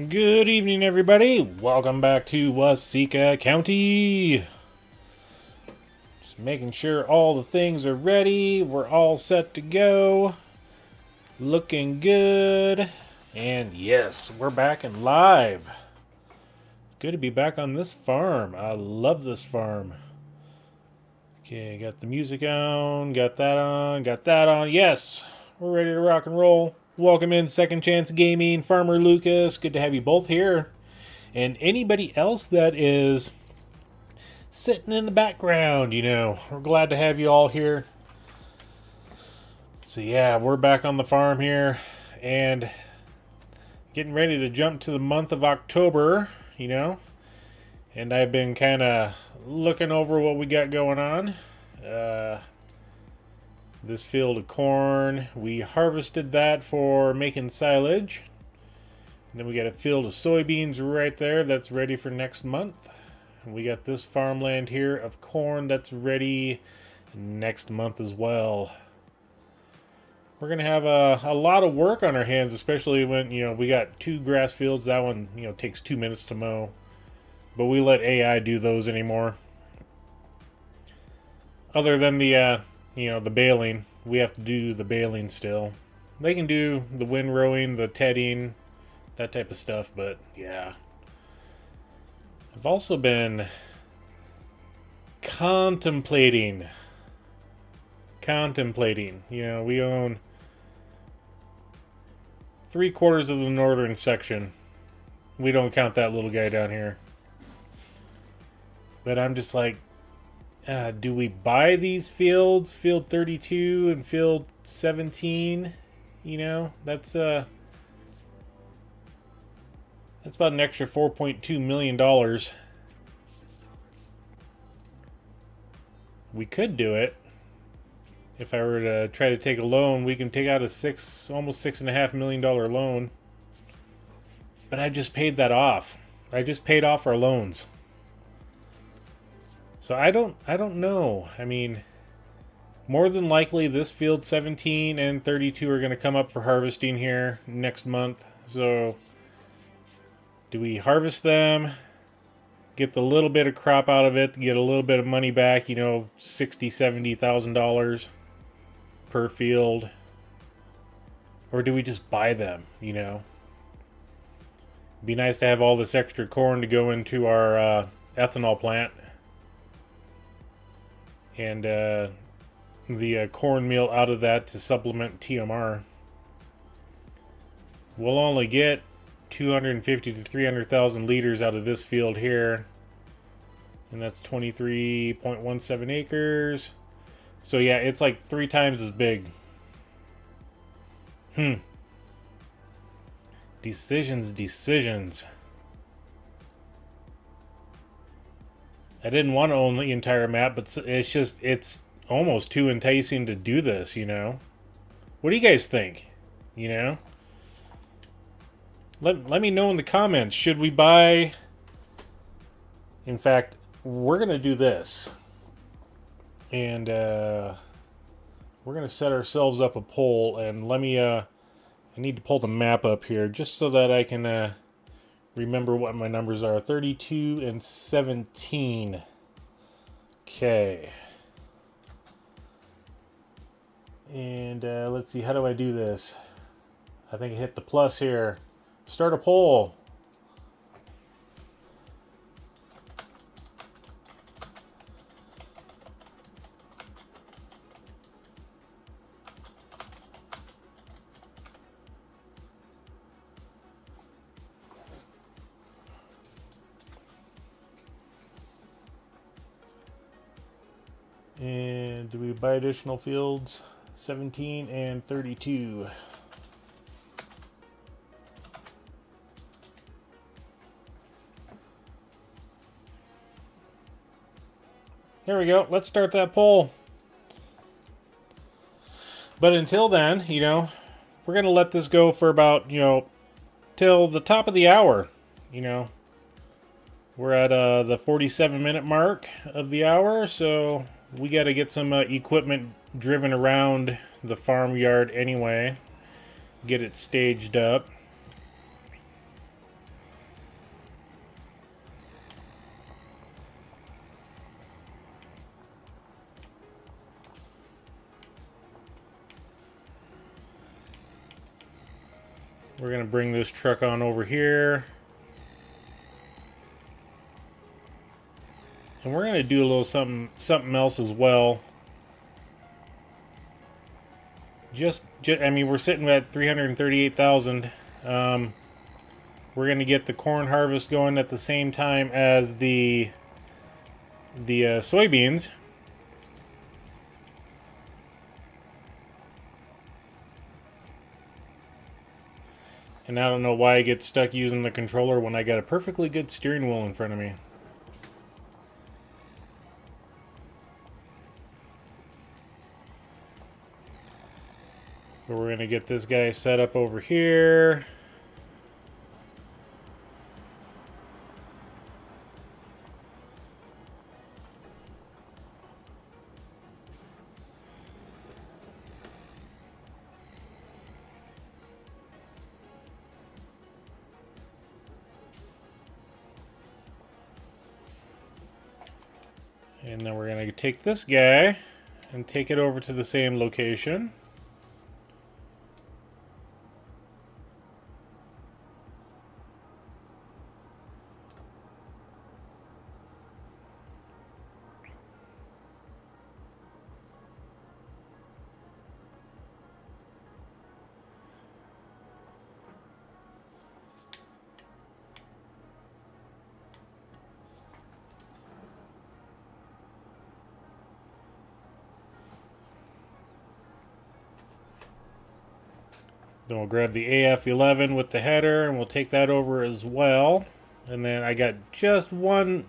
Good evening, everybody. Welcome back to Waseca County. Just making sure all the things are ready. We're all set to go. Looking good. And yes, we're back and live. Good to be back on this farm. I love this farm. Okay, got the music on, got that on, got that on. Yes, we're ready to rock and roll. Welcome in Second Chance Gaming, Farmer Lucas. Good to have you both here. And anybody else that is sitting in the background, we're glad to have you all here. So yeah, we're back on the farm here and getting ready to jump to the month of October, And I've been kind of looking over what we got going on. This field of corn, we harvested that for making silage. And then we got a field of soybeans right there that's ready for next month. And we got this farmland here of corn that's ready next month as well. We're going to have a lot of work on our hands, especially when, we got two grass fields. That one, takes 2 minutes to mow. But we let AI do those anymore. Other than the baling, we have to do the baling still. They can do the windrowing, the tedding, that type of stuff, but yeah. I've also been contemplating. We own 3/4 of the northern section. We don't count that little guy down here. But I'm just like, do we buy these fields, field 32 and field 17? That's about an extra $4.2 million. We could do it. If I were to try to take a loan, we can take out almost $6.5 million loan. But I just paid that off. I just paid off our loans. So I don't know. I mean, more than likely this field 17 and 32 are going to come up for harvesting here next month. So do we harvest them, get the little bit of crop out of it, get a little bit of money back, $60,000-$70,000 per field? Or do we just buy them, It'd be nice to have all this extra corn to go into our ethanol plant. And the cornmeal out of that to supplement TMR. We'll only get 250 to 300,000 liters out of this field here. And that's 23.17 acres. So yeah, it's like 3 times as big. Decisions. I didn't want to own the entire map, but it's almost too enticing to do this, What do you guys think? Let me know in the comments. Should we buy... In fact, we're going to do this. And we're going to set ourselves up a poll. And let me... I need to pull the map up here just so that I can... remember what my numbers are. 32 and 17. Okay. And let's see, how do I do this? I think I hit the plus here. Start a poll. And do we buy additional fields? 17 and 32. There we go. Let's start that poll. But until then, we're going to let this go for about, till the top of the hour. We're at the 47-minute mark of the hour, so... we got to get some equipment driven around the farmyard anyway. Get it staged up. We're going to bring this truck on over here. And we're going to do a little something else as well. I mean, we're sitting at 338,000. We're going to get the corn harvest going at the same time as the soybeans. And I don't know why I get stuck using the controller when I got a perfectly good steering wheel in front of me. But we're going to get this guy set up over here. And then we're going to take this guy and take it over to the same location. Then we'll grab the AF11 with the header and we'll take that over as well. And then I got just one,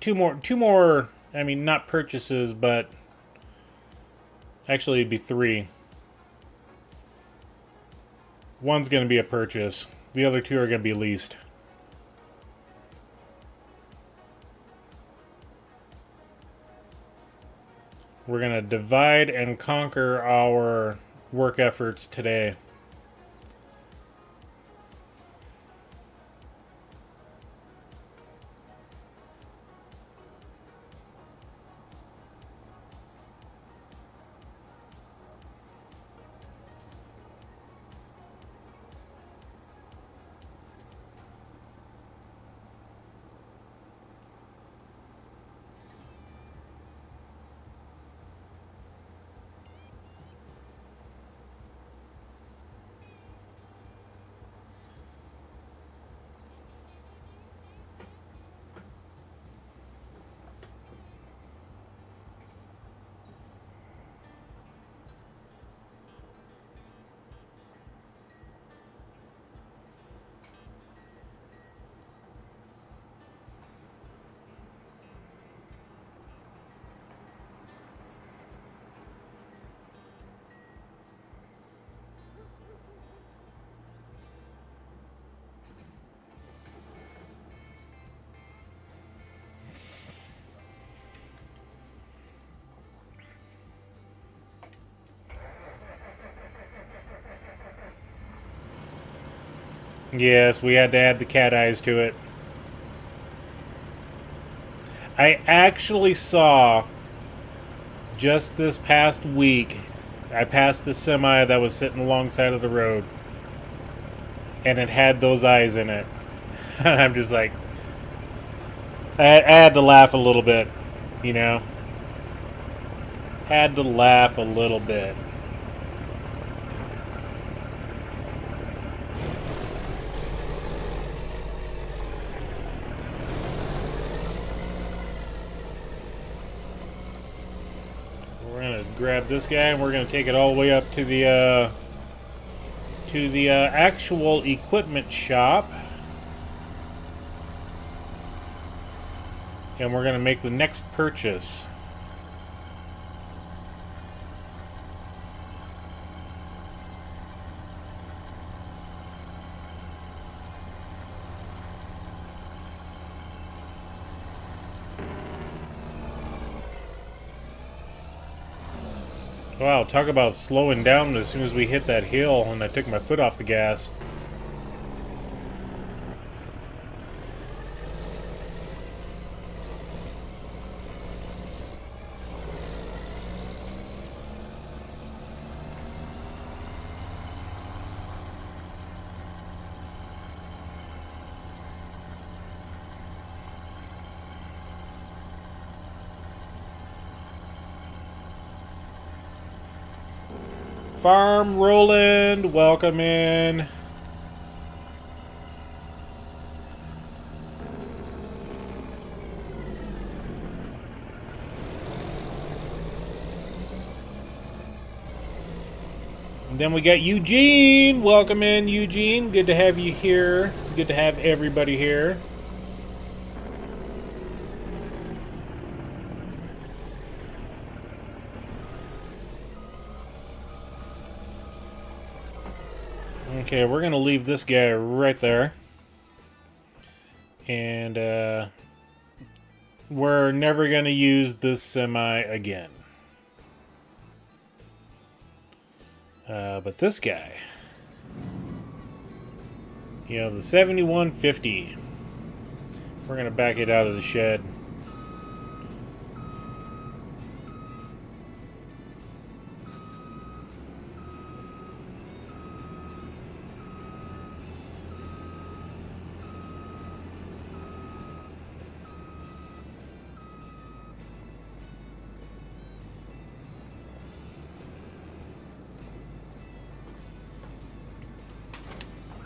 two more, I mean, not purchases, but actually it'd be three. One's going to be a purchase. The other two are going to be leased. We're going to divide and conquer our work efforts today. Yes, we had to add the cat eyes to it. I actually saw, just this past week, I passed a semi that was sitting alongside of the road. And it had those eyes in it. I'm just like, I had to laugh a little bit, Had to laugh a little bit. Grab this guy and we're going to take it all the way up to the actual equipment shop, and we're going to make the next purchase. Wow, talk about slowing down as soon as we hit that hill and I took my foot off the gas. Farm Roland, welcome in. And then we got Eugene. Welcome in, Eugene. Good to have you here. Good to have everybody here. Okay, we're going to leave this guy right there. And we're never going to use this semi again. But this guy, you know, the 7150, we're going to back it out of the shed.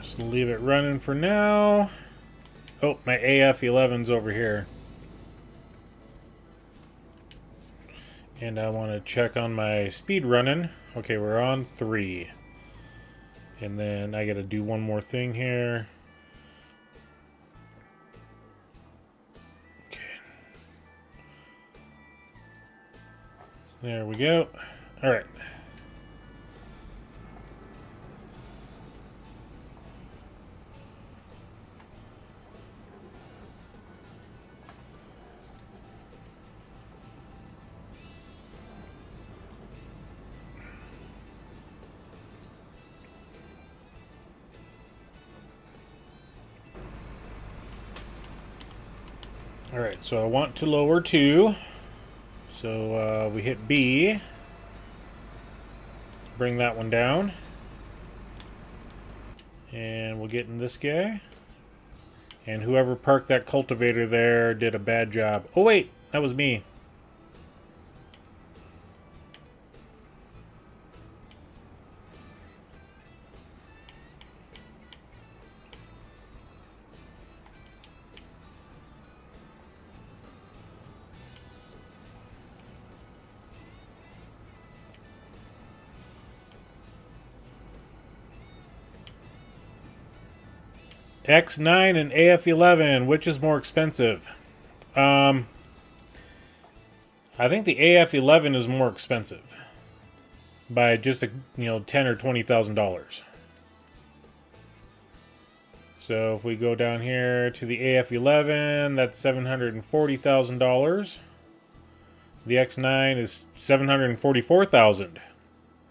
Just leave it running for now. Oh, my AF11's over here. And I want to check on my speed running. Okay, we're on 3. And then I got to do one more thing here. Okay. There we go. All right. Alright, so I want to lower 2. So we hit B. Bring that one down. And we'll get in this guy. And whoever parked that cultivator there did a bad job. Oh wait, that was me. X9 and AF11, which is more expensive? I think the AF11 is more expensive by just $10,000 or $20,000. So if we go down here to the AF11, that's $740,000. The X9 is $744,000.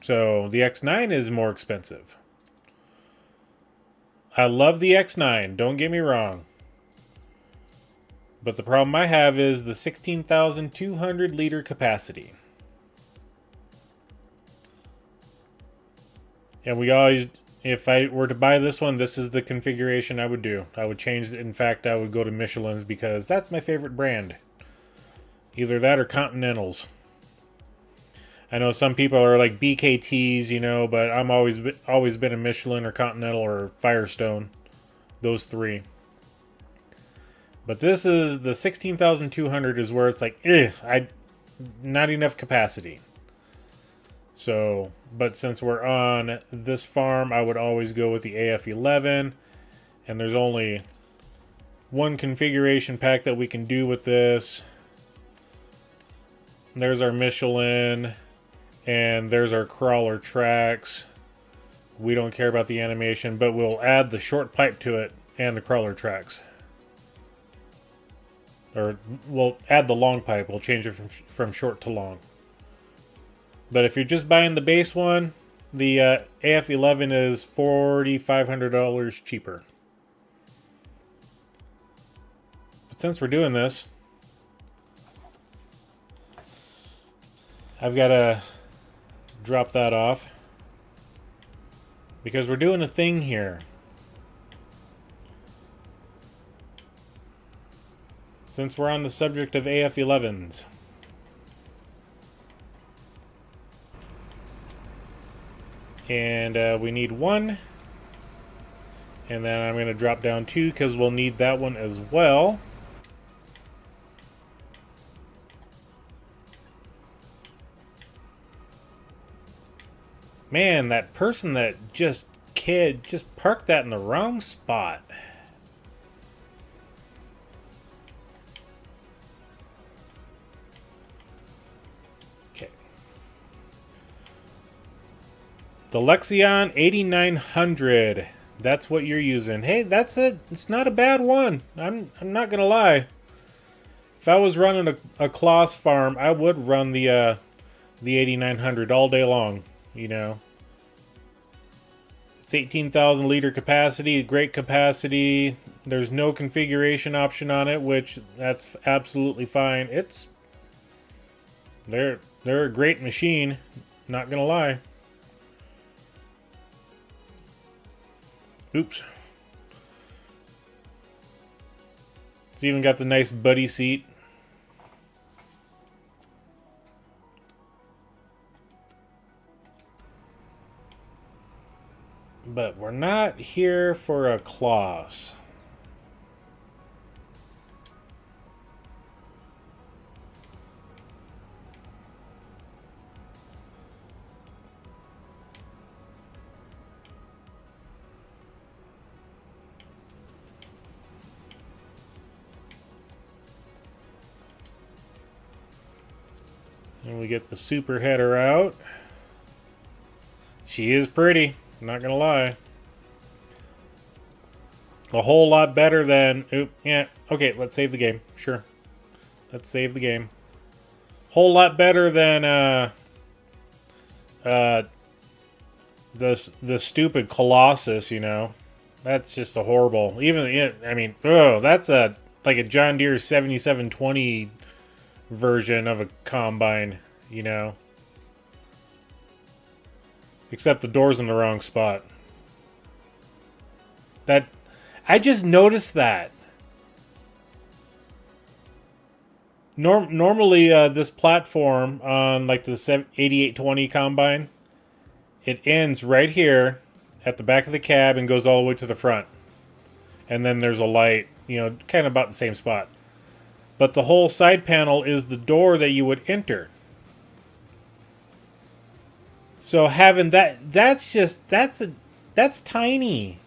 So the X9 is more expensive. I love the X9, don't get me wrong. But the problem I have is the 16,200 liter capacity. And we always, if I were to buy this one, this is the configuration I would do. I would change, in fact, I would go to Michelin's because that's my favorite brand. Either that or Continentals. I know some people are like BKTs, but I'm always been a Michelin or Continental or Firestone. Those 3. But this is the 16,200 is where it's like, not enough capacity. So, but since we're on this farm, I would always go with the AF11. And there's only one configuration pack that we can do with this. And there's our Michelin. And there's our crawler tracks. We don't care about the animation, but we'll add the short pipe to it and the crawler tracks. Or we'll add the long pipe. We'll change it from short to long. But if you're just buying the base one, the AF11 is $4,500 cheaper. But since we're doing this, I've got to drop that off because we're doing a thing here. Since we're on the subject of AF11s, And we need 1. And then I'm going to drop down 2 because we'll need that one as well. Man, that person that just parked that in the wrong spot. Okay. The Lexion 8900. That's what you're using. Hey, that's it. It's not a bad one. I'm not gonna lie. If I was running a Kloss farm, I would run the 8900 all day long. You know, it's 18,000 liter capacity, great capacity. There's no configuration option on it, which that's absolutely fine. They're a great machine. Not gonna lie. Oops. It's even got the nice buddy seat. But we're not here for a Kloss. And we get the super header out. She is pretty. Not gonna lie. A whole lot better than... Oop, yeah, okay, let's save the game. Sure. Let's save the game. Whole lot better than the stupid Colossus, you know. That's just a horrible... Even, I mean, oh, that's like a John Deere 7720 version of a combine, you know. Except the door's in the wrong spot. I just noticed that. Normally, this platform on like the 8820 combine, it ends right here at the back of the cab and goes all the way to the front. And then there's a light, you know, kind of about the same spot. But the whole side panel is the door that you would enter. So having that's tiny.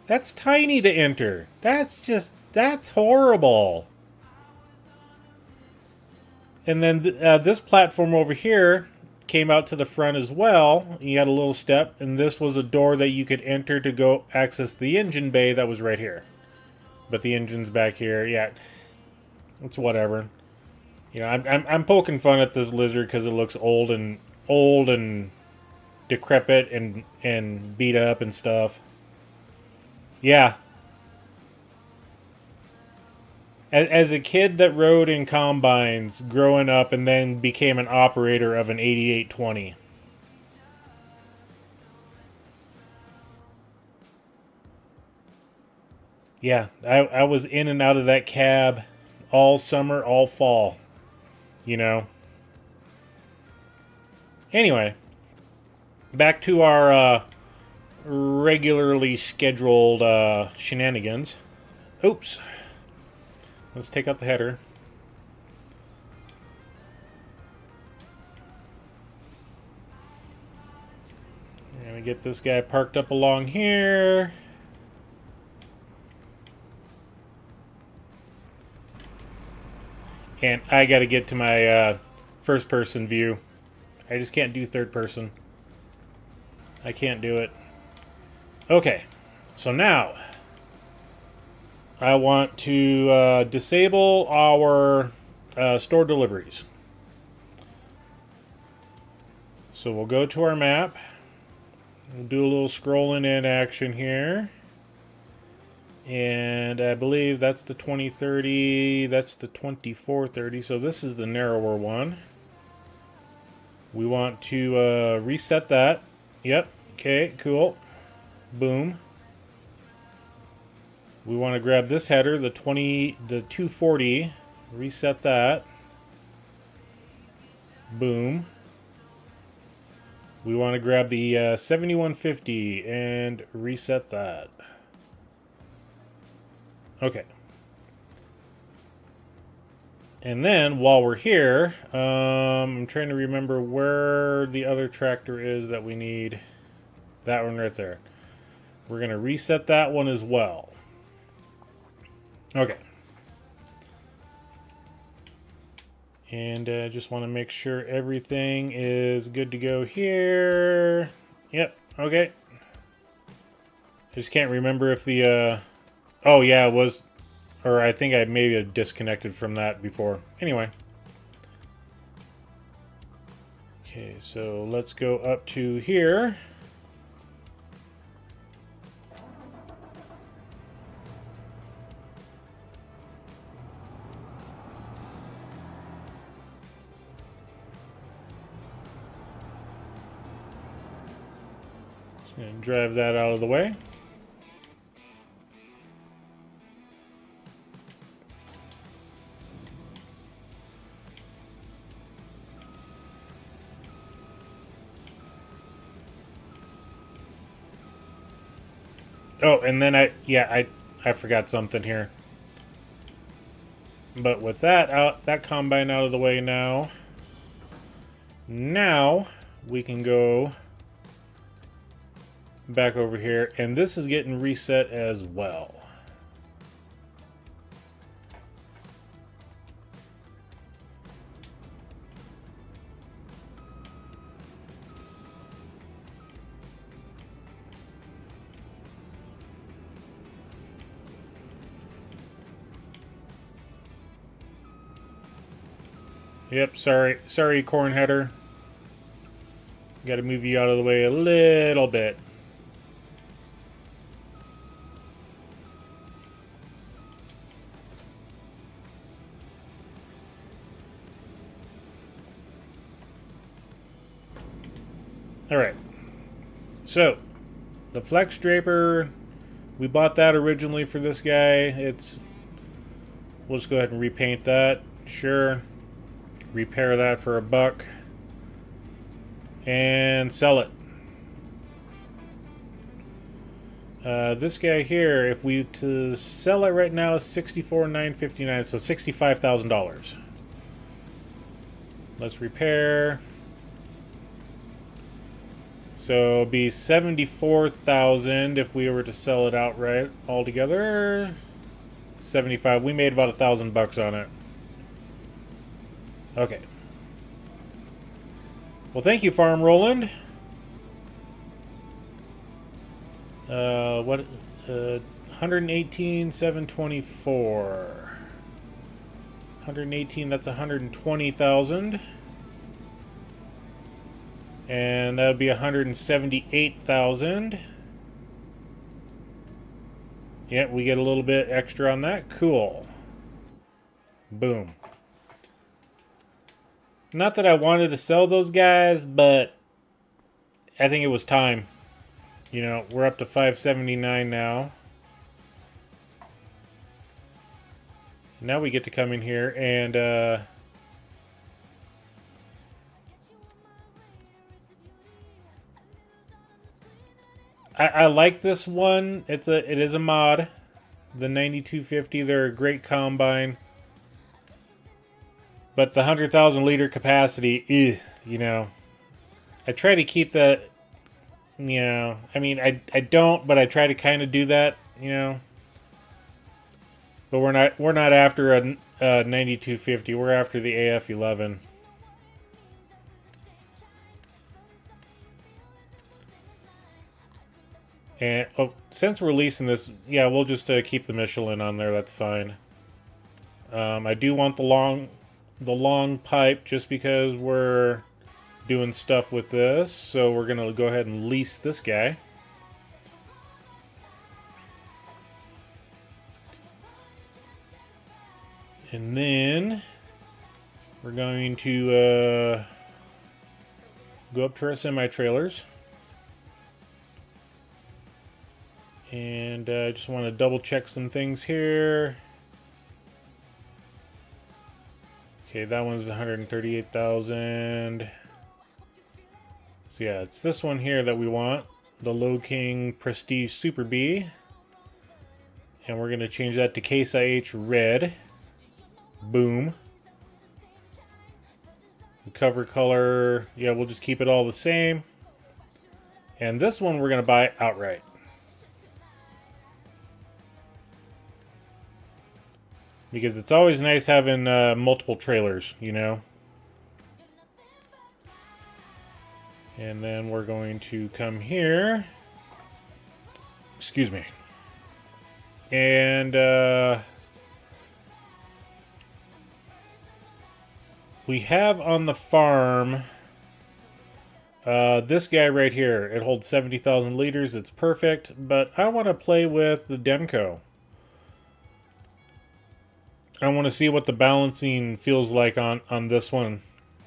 That's tiny to enter. That's horrible. And then this platform over here came out to the front as well. You had a little step, and this was a door that you could enter to go access the engine bay that was right here. But the engine's back here. Yeah, it's whatever. You know, I'm poking fun at this lizard because it looks old and decrepit and beat up and stuff. Yeah. As a kid that rode in combines growing up and then became an operator of an 8820. Yeah, I was in and out of that cab all summer, all fall. You know. Anyway, back to our regularly scheduled shenanigans. Oops. Let's take out the header. We're going to get this guy parked up along here. And I got to get to my first person view. I just can't do third person. I can't do it. Okay, so now I want to disable our store deliveries. So we'll go to our map. We'll do a little scrolling in action here. And I believe that's the 2030, that's the 2430, so this is the narrower one. We want to reset that. Yep, okay, cool. Boom. We want to grab this header, the 240, reset that. Boom. We want to grab the 7150 and reset that. Okay. And then, while we're here, I'm trying to remember where the other tractor is that we need. That one right there. We're going to reset that one as well. Okay. And just want to make sure everything is good to go here. Yep, okay. I just can't remember if the... oh, yeah, it was... Or I think I maybe disconnected from that before. Anyway. Okay, so let's go up to here. And drive that out of the way. Oh, and then I forgot something here. But with that combine out of the way now, we can go back over here, and this is getting reset as well. Yep, sorry, corn header. Got to move you out of the way a little bit. All right. So, the flex draper, we bought that originally for this guy. We'll just go ahead and repaint that. Sure. Repair that for $1 and sell it. This guy here, if we to sell it right now, is $64,959, so $65,000. Let's repair. So it'd be $74,000 if we were to sell it outright altogether. 75. We made about $1,000 on it. Okay. Well, thank you, Farm Roland. What? 118,724. 118. That's 120,000. And that would be 178,000. Yeah, we get a little bit extra on that. Cool. Boom. Not that I wanted to sell those guys, but I think it was time. You know, we're up to 579 now. Now we get to come in here and I like this one. It is a mod. The 9250, they're a great combine. But the 100,000 liter capacity, you know, I try to keep that, you know, I mean, I don't, but I try to kind of do that, you know. But we're not after a 9250. We're after the AF11. And since we're releasing this, yeah, we'll just keep the Michelin on there. That's fine. I do want the long pipe just because we're doing stuff with this. So we're gonna go ahead and lease this guy. And then we're going to go up to our semi-trailers. And I just want to double check some things here. Okay, that one's 138,000. So yeah, it's this one here that we want. The Low King Prestige Super B. And we're going to change that to Case IH Red. Boom. The cover color, yeah, we'll just keep it all the same. And this one we're going to buy outright. Because it's always nice having multiple trailers, you know? And then we're going to come here. Excuse me. And we have on the farm this guy right here. It holds 70,000 liters. It's perfect. But I want to play with the Demco. I want to see what the balancing feels like on this one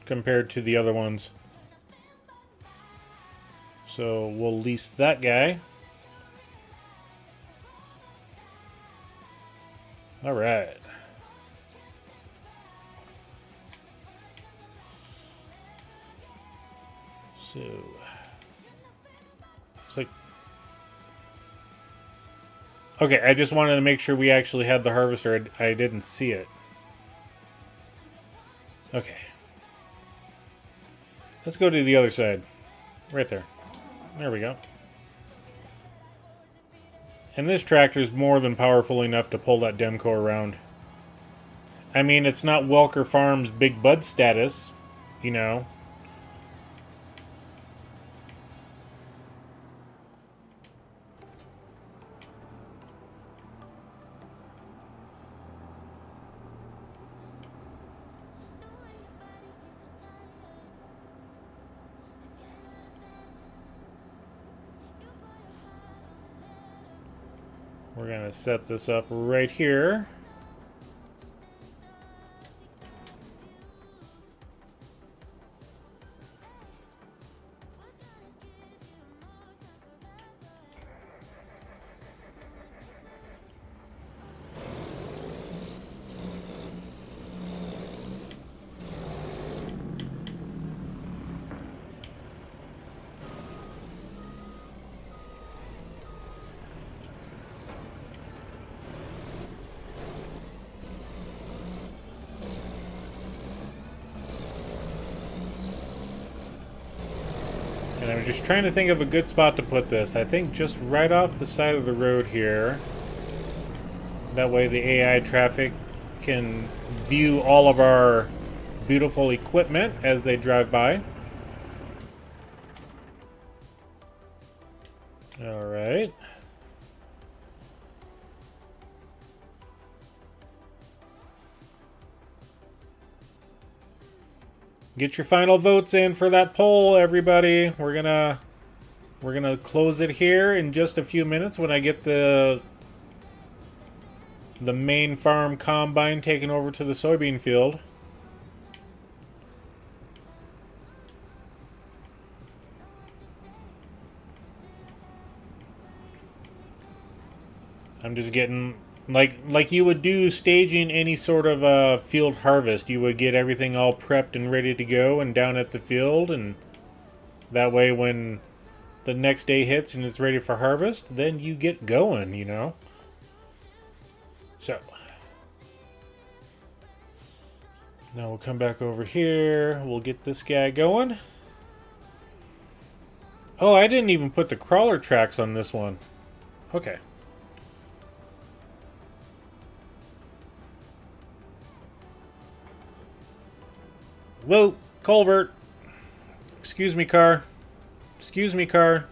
compared to the other ones. So we'll lease that guy. All right. So it's like, okay, I just wanted to make sure we actually had the harvester. I didn't see it. Okay. Let's go to the other side. Right there. There we go. And this tractor is more than powerful enough to pull that Demco around. I mean, it's not Welker Farms Big Bud status, you know. We're going to set this up right here. And I'm just trying to think of a good spot to put this. I think just right off the side of the road here. That way the AI traffic can view all of our beautiful equipment as they drive by. All right. Get your final votes in for that poll, everybody. We're gonna close it here in just a few minutes when I get the main farm combine taken over to the soybean field. I'm just getting like you would do staging any sort of field harvest. You would get everything all prepped and ready to go and down at the field, and that way when the next day hits and it's ready for harvest, then you get going, you know. So now we'll come back over here. We'll get this guy going. Oh, I didn't even put the crawler tracks on this one. Okay. Whoa, culvert. Excuse me, car. Excuse me, car.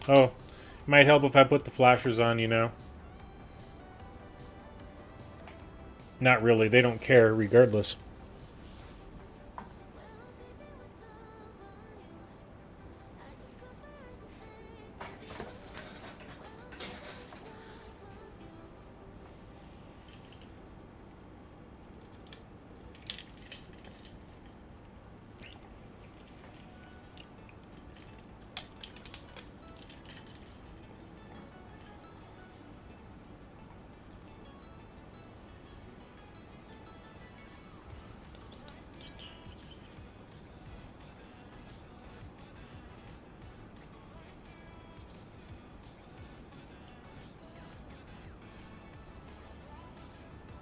Oh, it might help if I put the flashers on, you know. Not really, they don't care regardless.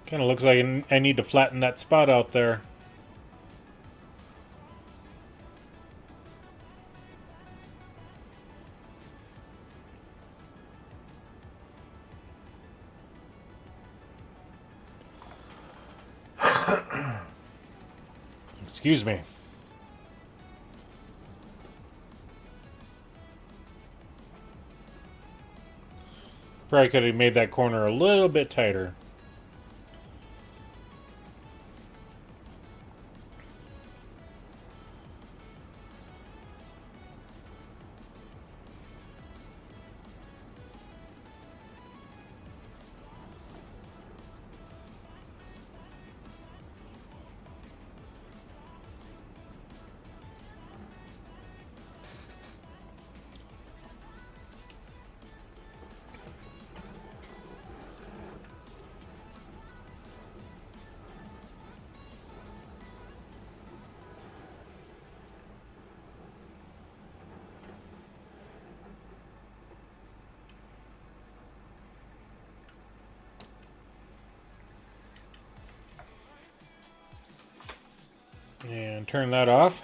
Kind of looks like I need to flatten that spot out there. Excuse me. Probably could have made that corner a little bit tighter. And turn that off.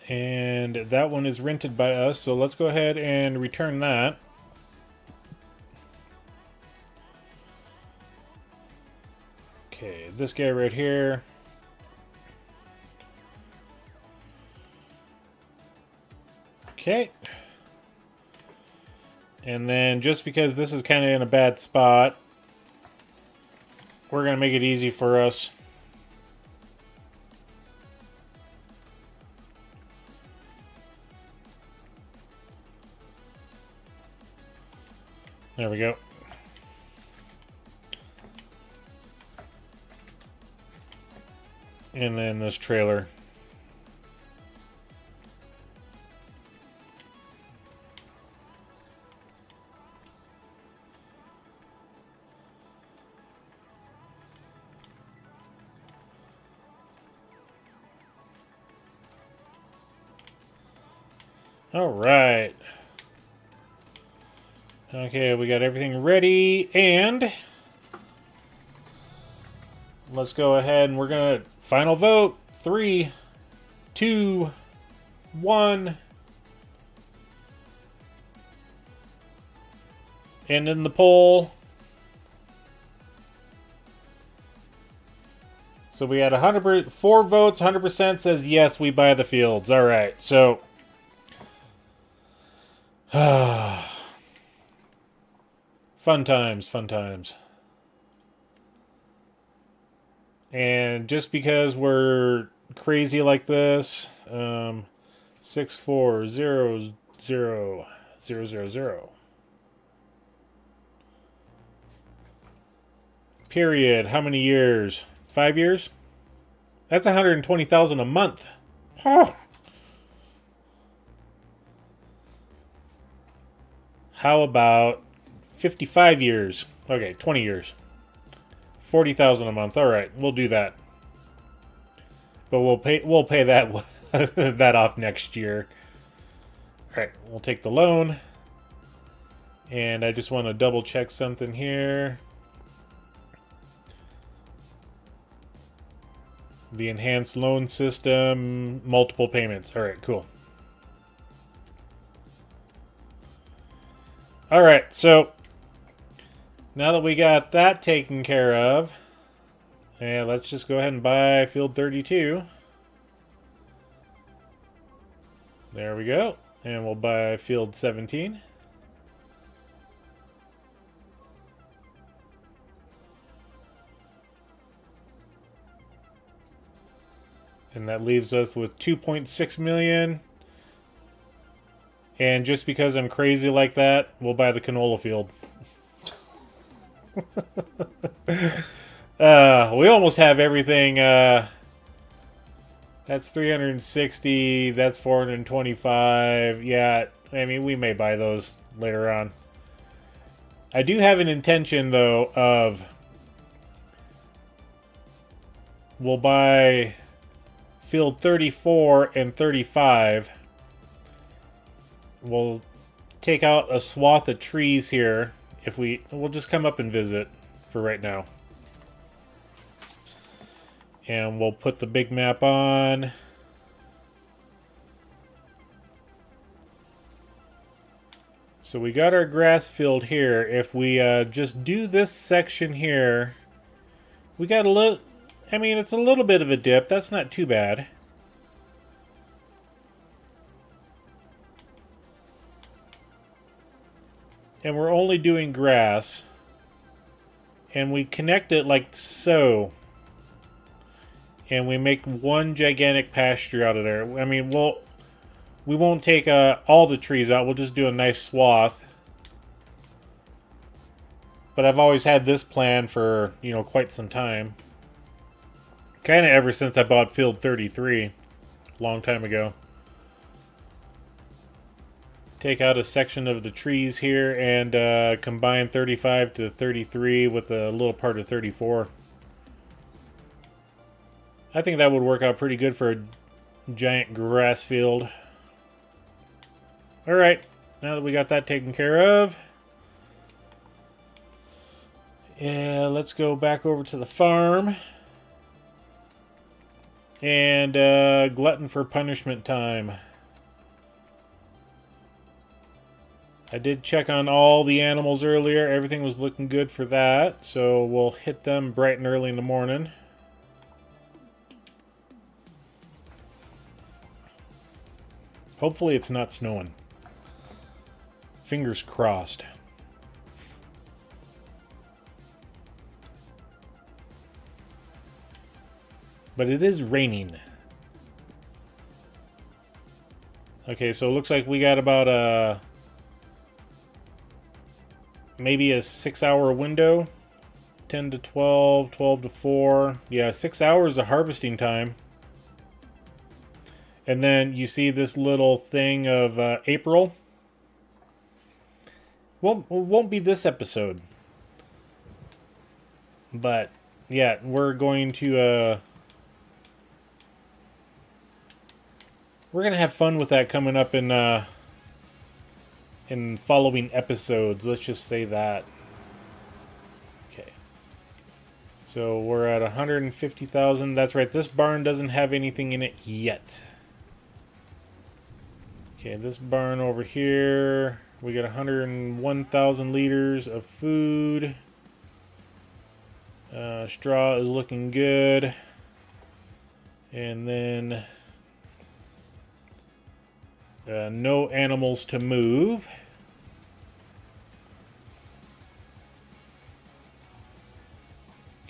And that one is rented by us, so let's go ahead and return that. Okay, this guy right here. Okay. And then just because this is kind of in a bad spot, we're going to make it easy for us. There we go. And then this trailer. All right. Okay, we got everything ready, and let's go ahead and we're gonna final vote. 3, 2, 1. And in the poll. So we had 4 votes, 100% says yes, we buy the fields. All right, so fun times, fun times. And just because we're crazy like this, 6400000. Period. How many years? 5 years? That's 120,000 a month. Huh. How about 55 years? Okay, 20 years. 40,000 a month. All right, we'll do that. But we'll pay that that off next year. All right, we'll take the loan. And I just want to double check something here. The enhanced loan system, multiple payments. All right, cool. All right, so now that we got that taken care of, let's just go ahead and buy field 32. There we go. And we'll buy field 17. And that leaves us with 2.6 million. And just because I'm crazy like that, we'll buy the canola field. We almost have everything. That's 360. That's 425. Yeah, I mean, we may buy those later on. I do have an intention, though, of we'll buy field 34 and 35. We'll take out a swath of trees here if we'll just come up and visit for right now. And we'll put the big map on. So we got our grass field here. If we just do this section here, we got a little, I mean, it's a little bit of a dip. That's not too bad. And we're only doing grass. And we connect it like so. And we make one gigantic pasture out of there. I mean, we won't take all the trees out. We'll just do a nice swath. But I've always had this plan for, you know, quite some time. Kind of ever since I bought Field 33. A long time ago. Take out a section of the trees here and combine 35 to 33 with a little part of 34. I think that would work out pretty good for a giant grass field. Alright, now that we got that taken care of, let's go back over to the farm. And glutton for punishment time. I did check on all the animals earlier. Everything was looking good for that. So we'll hit them bright and early in the morning. Hopefully it's not snowing. Fingers crossed. But it is raining. Okay, so it looks like we got about maybe a 6-hour window. 10 to 12, 12 to 4. Yeah, 6 hours of harvesting time. And then you see this little thing of April. Won't be this episode. But, yeah, we're going to... we're going to have fun with that coming up in following episodes. Let's just say that. Okay. So we're at 150,000. That's right. This barn doesn't have anything in it yet. Okay, this barn over here, we got 101,000 liters of food. Straw is looking good. And then no animals to move.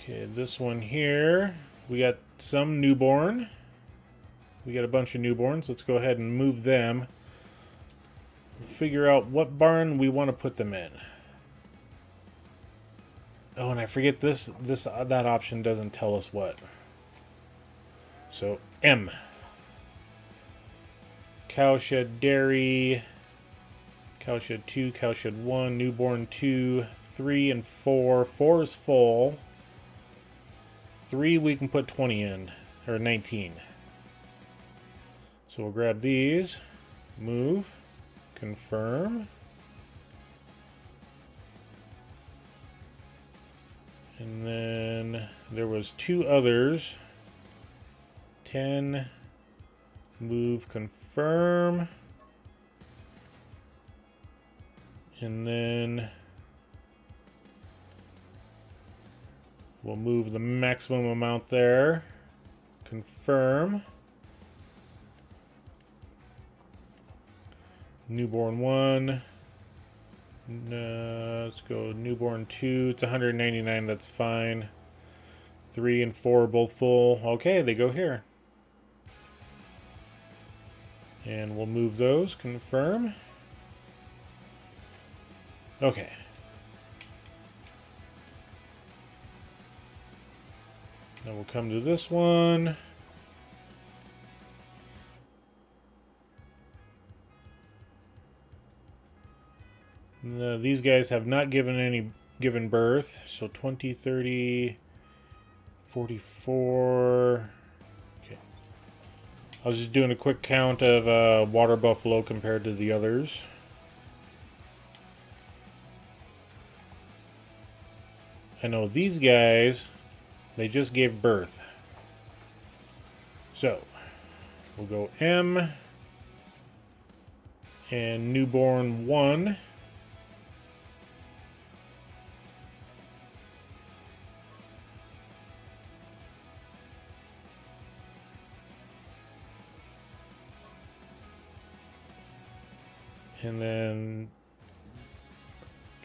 Okay, this one here, we got some newborn. We got a bunch of newborns. Let's go ahead and move them. Figure out what barn we want to put them in. Oh, and I forget that option doesn't tell us what. So M. Cowshed dairy. Cowshed 2, cowshed 1, newborn 2, 3, and 4. 4 is full. 3 we can put 20 in, or 19. So we'll grab these, move, confirm. And then there was 2 others. 10, move, confirm. And then we'll move the maximum amount there. Confirm. Newborn 1. Let's go newborn 2. It's 199. That's fine. 3 and 4 both full. Okay, they go here. And we'll move those. Confirm. Okay. Now we'll come to this one. No, these guys have not given birth. So 20, 30, 44. Okay. I was just doing a quick count of water buffalo compared to the others. I know these guys, they just gave birth. So, we'll go M and newborn 1. And then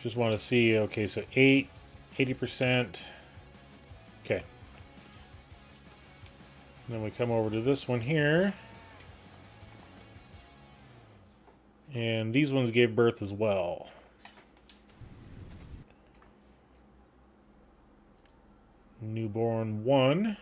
just want to see, okay, so 80%. Okay. And then we come over to this one here. And these ones gave birth as well. Newborn 1.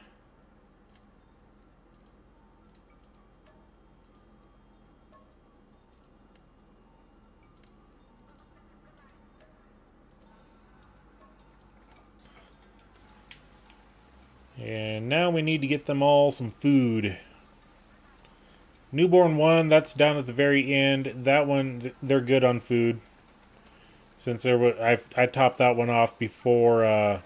And now we need to get them all some food. Newborn 1, that's down at the very end. That one, they're good on food. Since I topped that one off before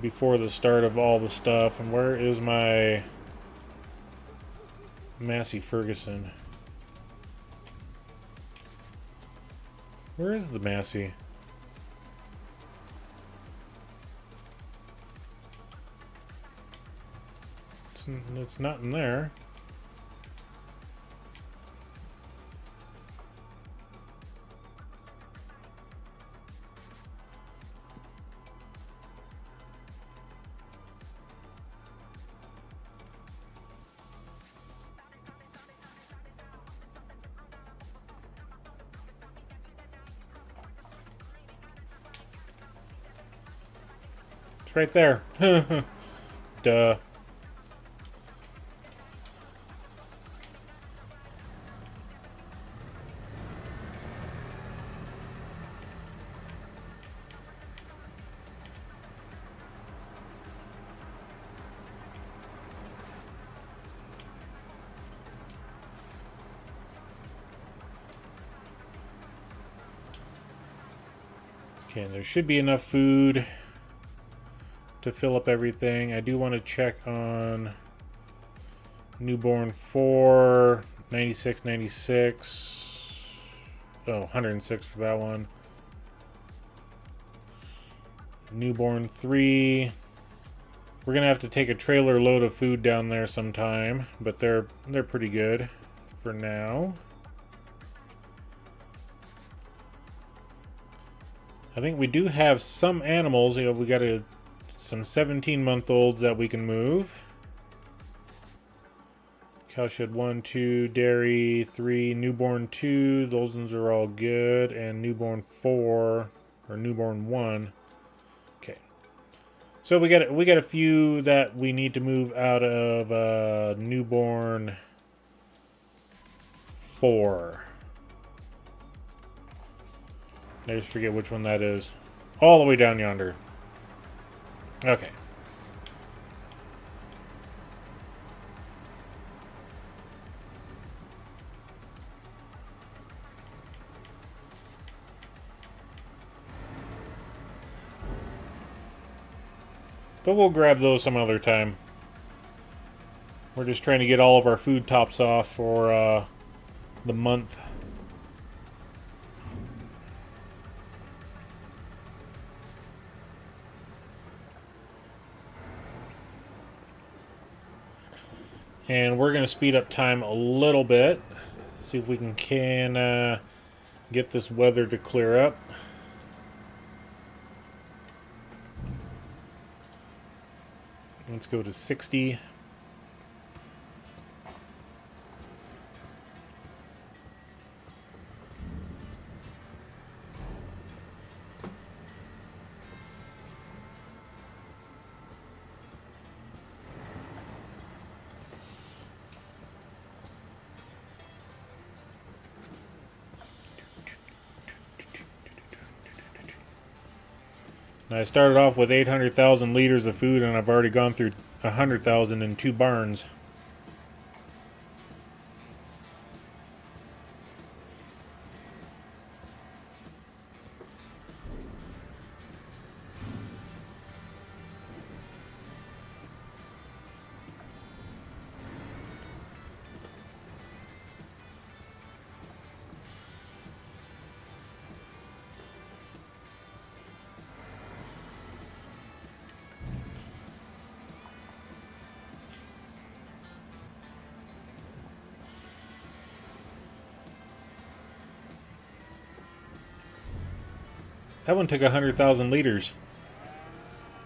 the start of all the stuff. And where is my Massey Ferguson? Where is the Massey? It's not in there. It's right there. Duh. Okay, there should be enough food to fill up everything. I do want to check on newborn 4, 96, 96. Oh, 106 for that one. Newborn 3. We're gonna have to take a trailer load of food down there sometime, but they're pretty good for now. I think we do have some animals. You know, we got some 17-month-olds that we can move. Cowshed 1, 2, dairy 3, newborn 2. Those ones are all good, and newborn 4 or newborn 1. Okay. So we got a few that we need to move out of newborn 4. I just forget which one that is. All the way down yonder. Okay. But we'll grab those some other time. We're just trying to get all of our food tops off for the month. And we're going to speed up time a little bit. See if we can get this weather to clear up. Let's go to 60. I started off with 800,000 liters of food, and I've already gone through 100,000 in 2 barns. That one took 100,000 liters.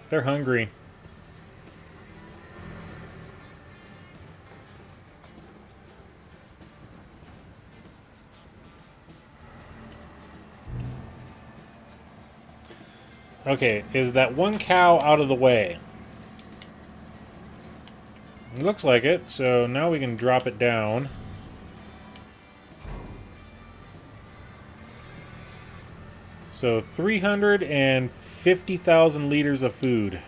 They're hungry. Okay, is that one cow out of the way? It looks like it, so now we can drop it down. So 350,000 liters of food.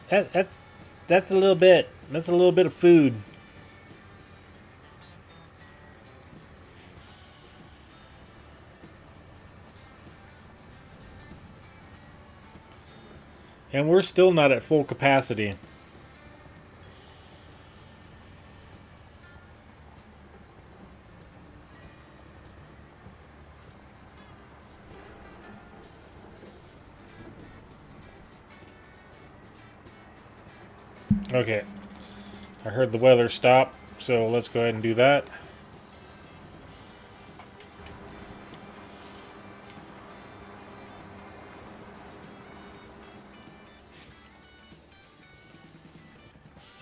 That's a little bit. That's a little bit of food. And we're still not at full capacity. Okay. I heard the weather stop, so let's go ahead and do that.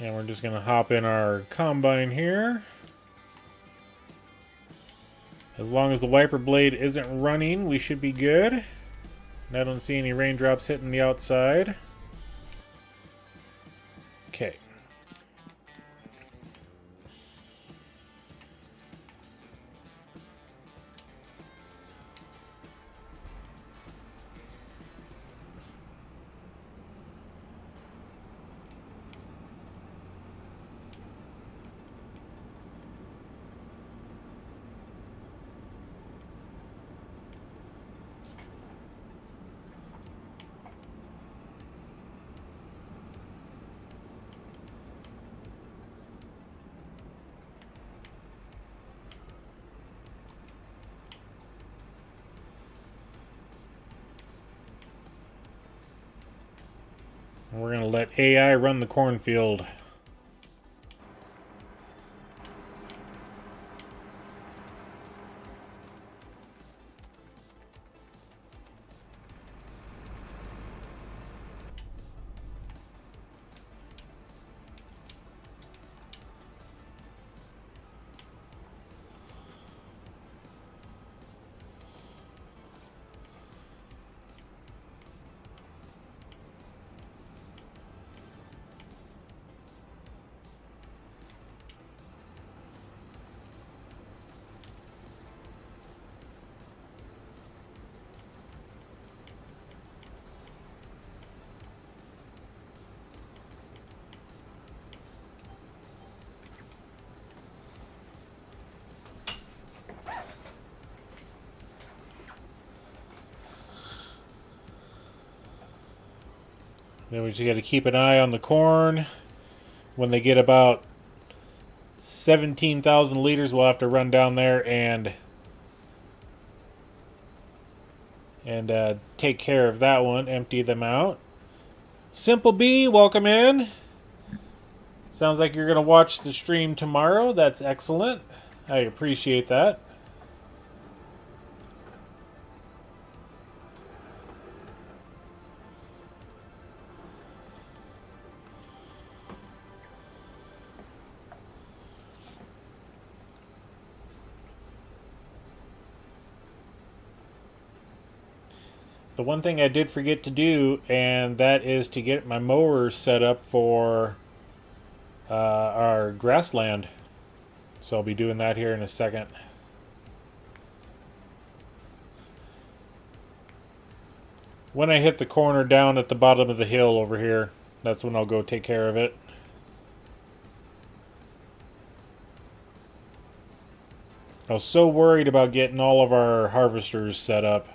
And we're just going to hop in our combine here. As long as the wiper blade isn't running, we should be good. And I don't see any raindrops hitting the outside. Okay. We're going to let AI run the cornfield. Then we just got to keep an eye on the corn. When they get about 17,000 liters, we'll have to run down there and take care of that one. Empty them out. Simple B, welcome in. Sounds like you're going to watch the stream tomorrow. That's excellent. I appreciate that. The one thing I did forget to do, and that is to get my mower set up for our grassland. So I'll be doing that here in a second. When I hit the corner down at the bottom of the hill over here, that's when I'll go take care of it. I was so worried about getting all of our harvesters set up.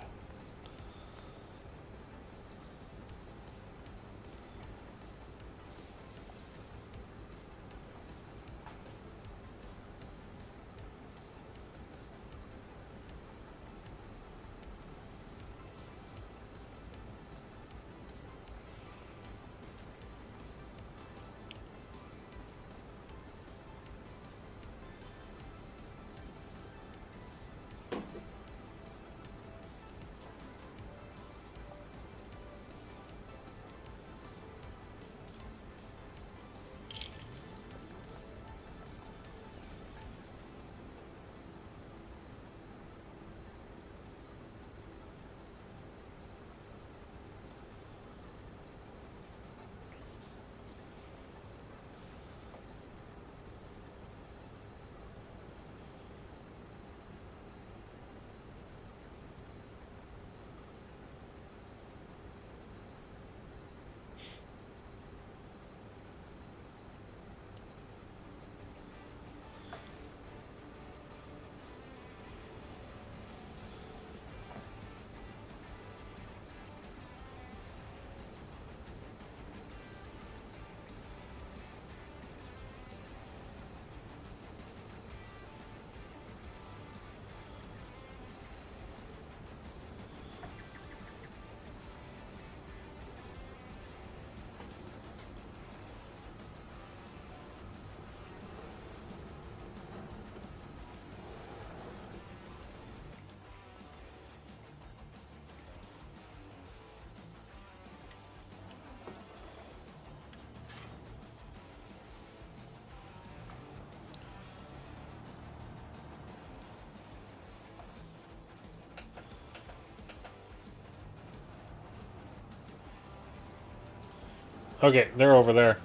Okay, they're over there.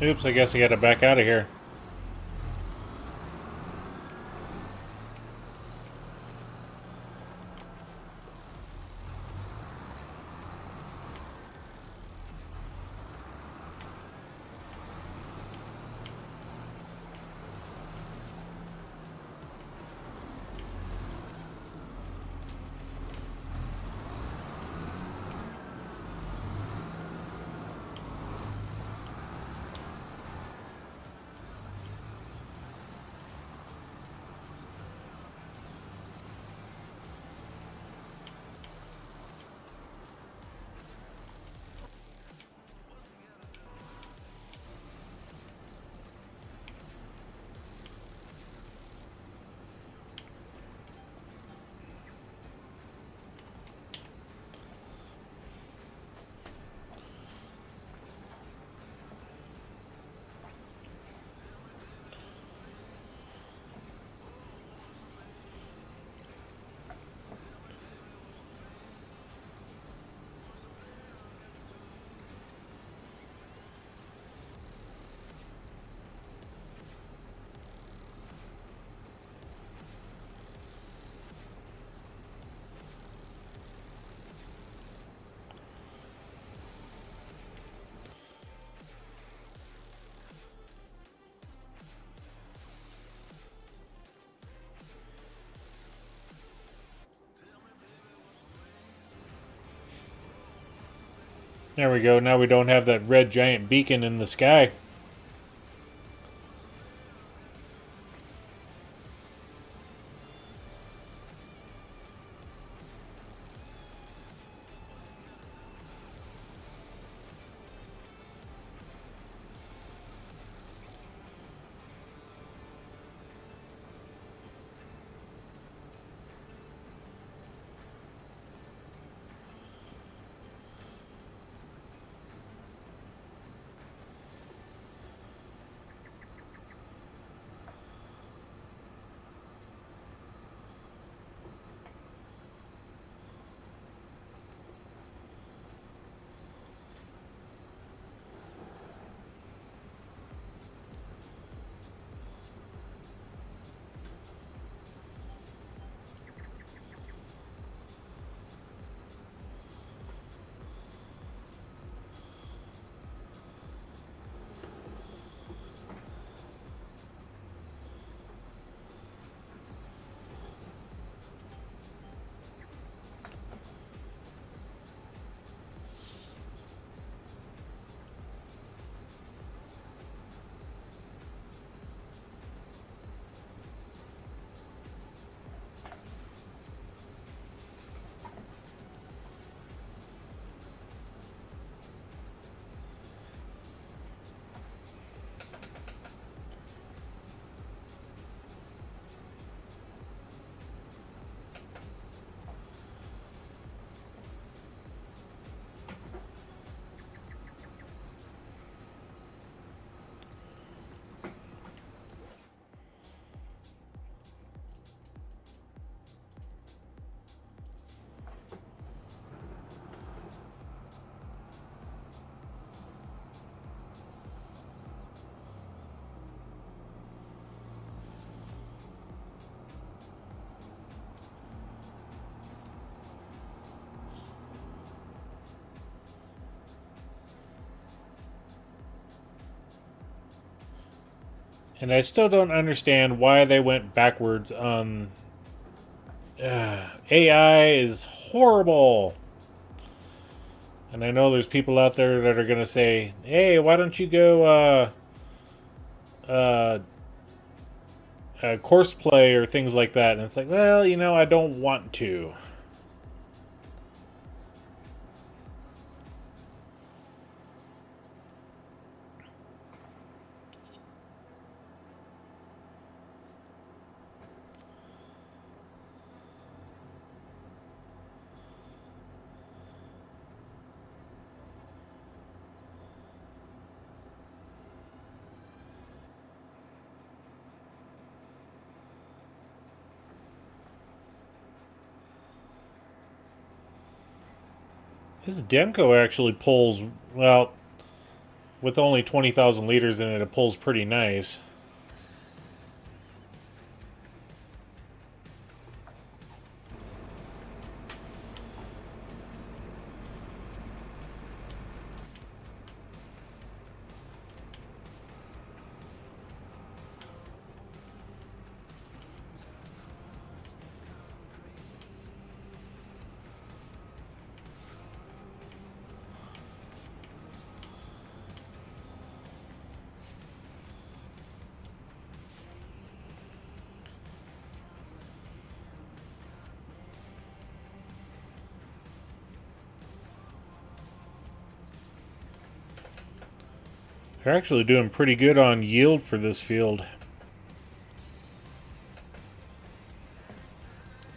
Oops, I guess I gotta back out of here. There we go. Now we don't have that red giant beacon in the sky. And I still don't understand why they went backwards on... AI is horrible. And I know there's people out there that are going to say, hey, why don't you go course play or things like that. And it's like, well, you know, I don't want to. This Demco actually pulls, well, with only 20,000 liters in it, it pulls pretty nice. They're actually doing pretty good on yield for this field.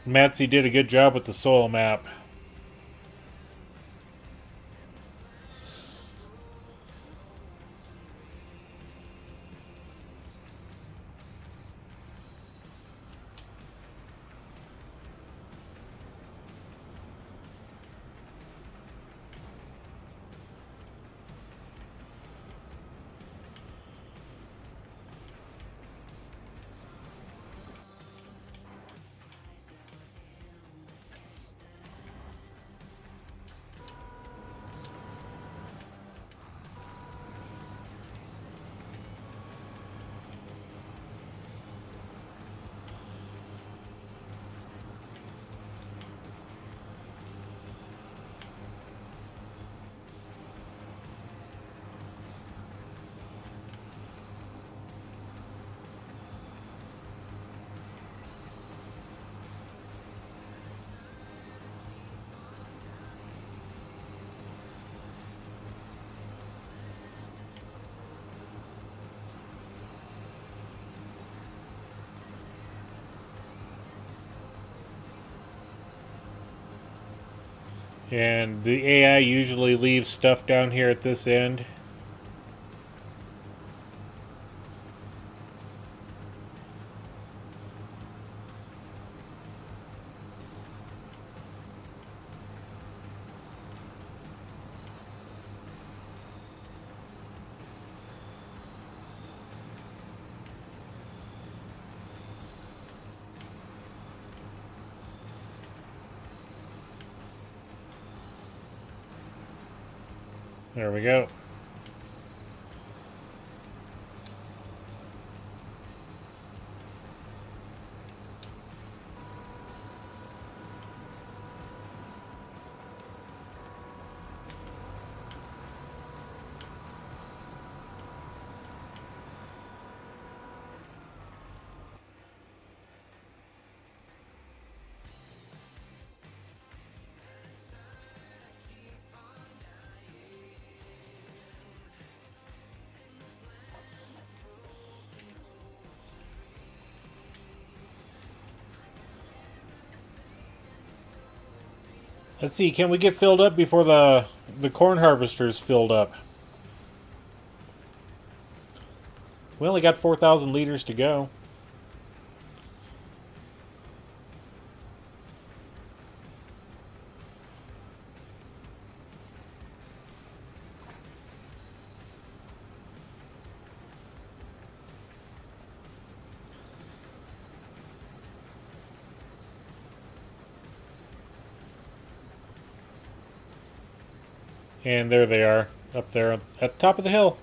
Matsy did a good job with the soil map. And the AI usually leaves stuff down here at this end. There we go. Let's see, can we get filled up before the corn harvester's filled up? We only got 4,000 liters to go. And there they are, up there at the top of the hill.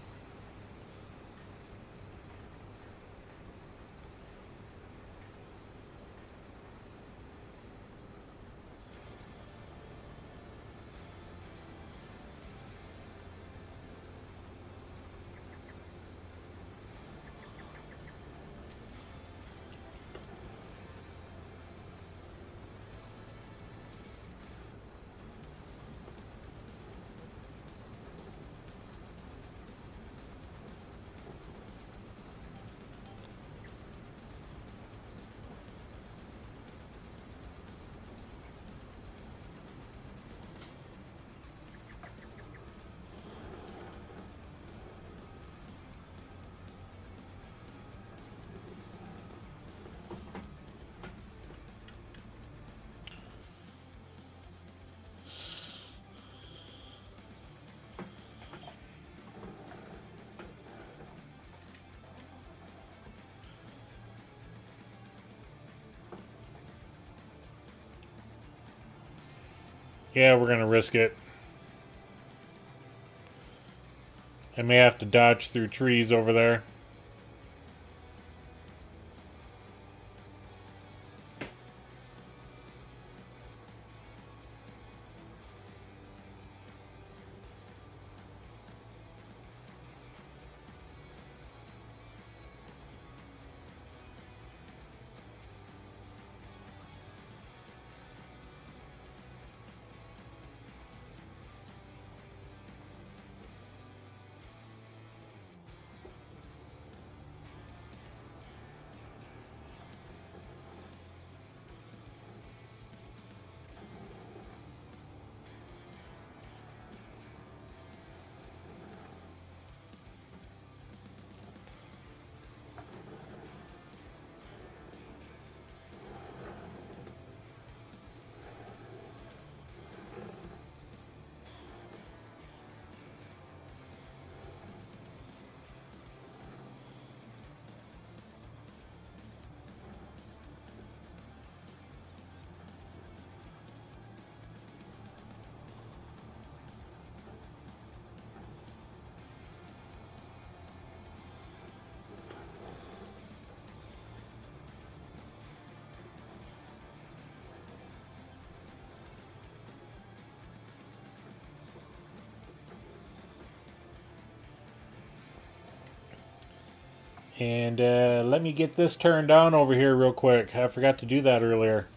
Yeah, we're gonna risk it. I may have to dodge through trees over there. And let me get this turned on over here real quick. I forgot to do that earlier.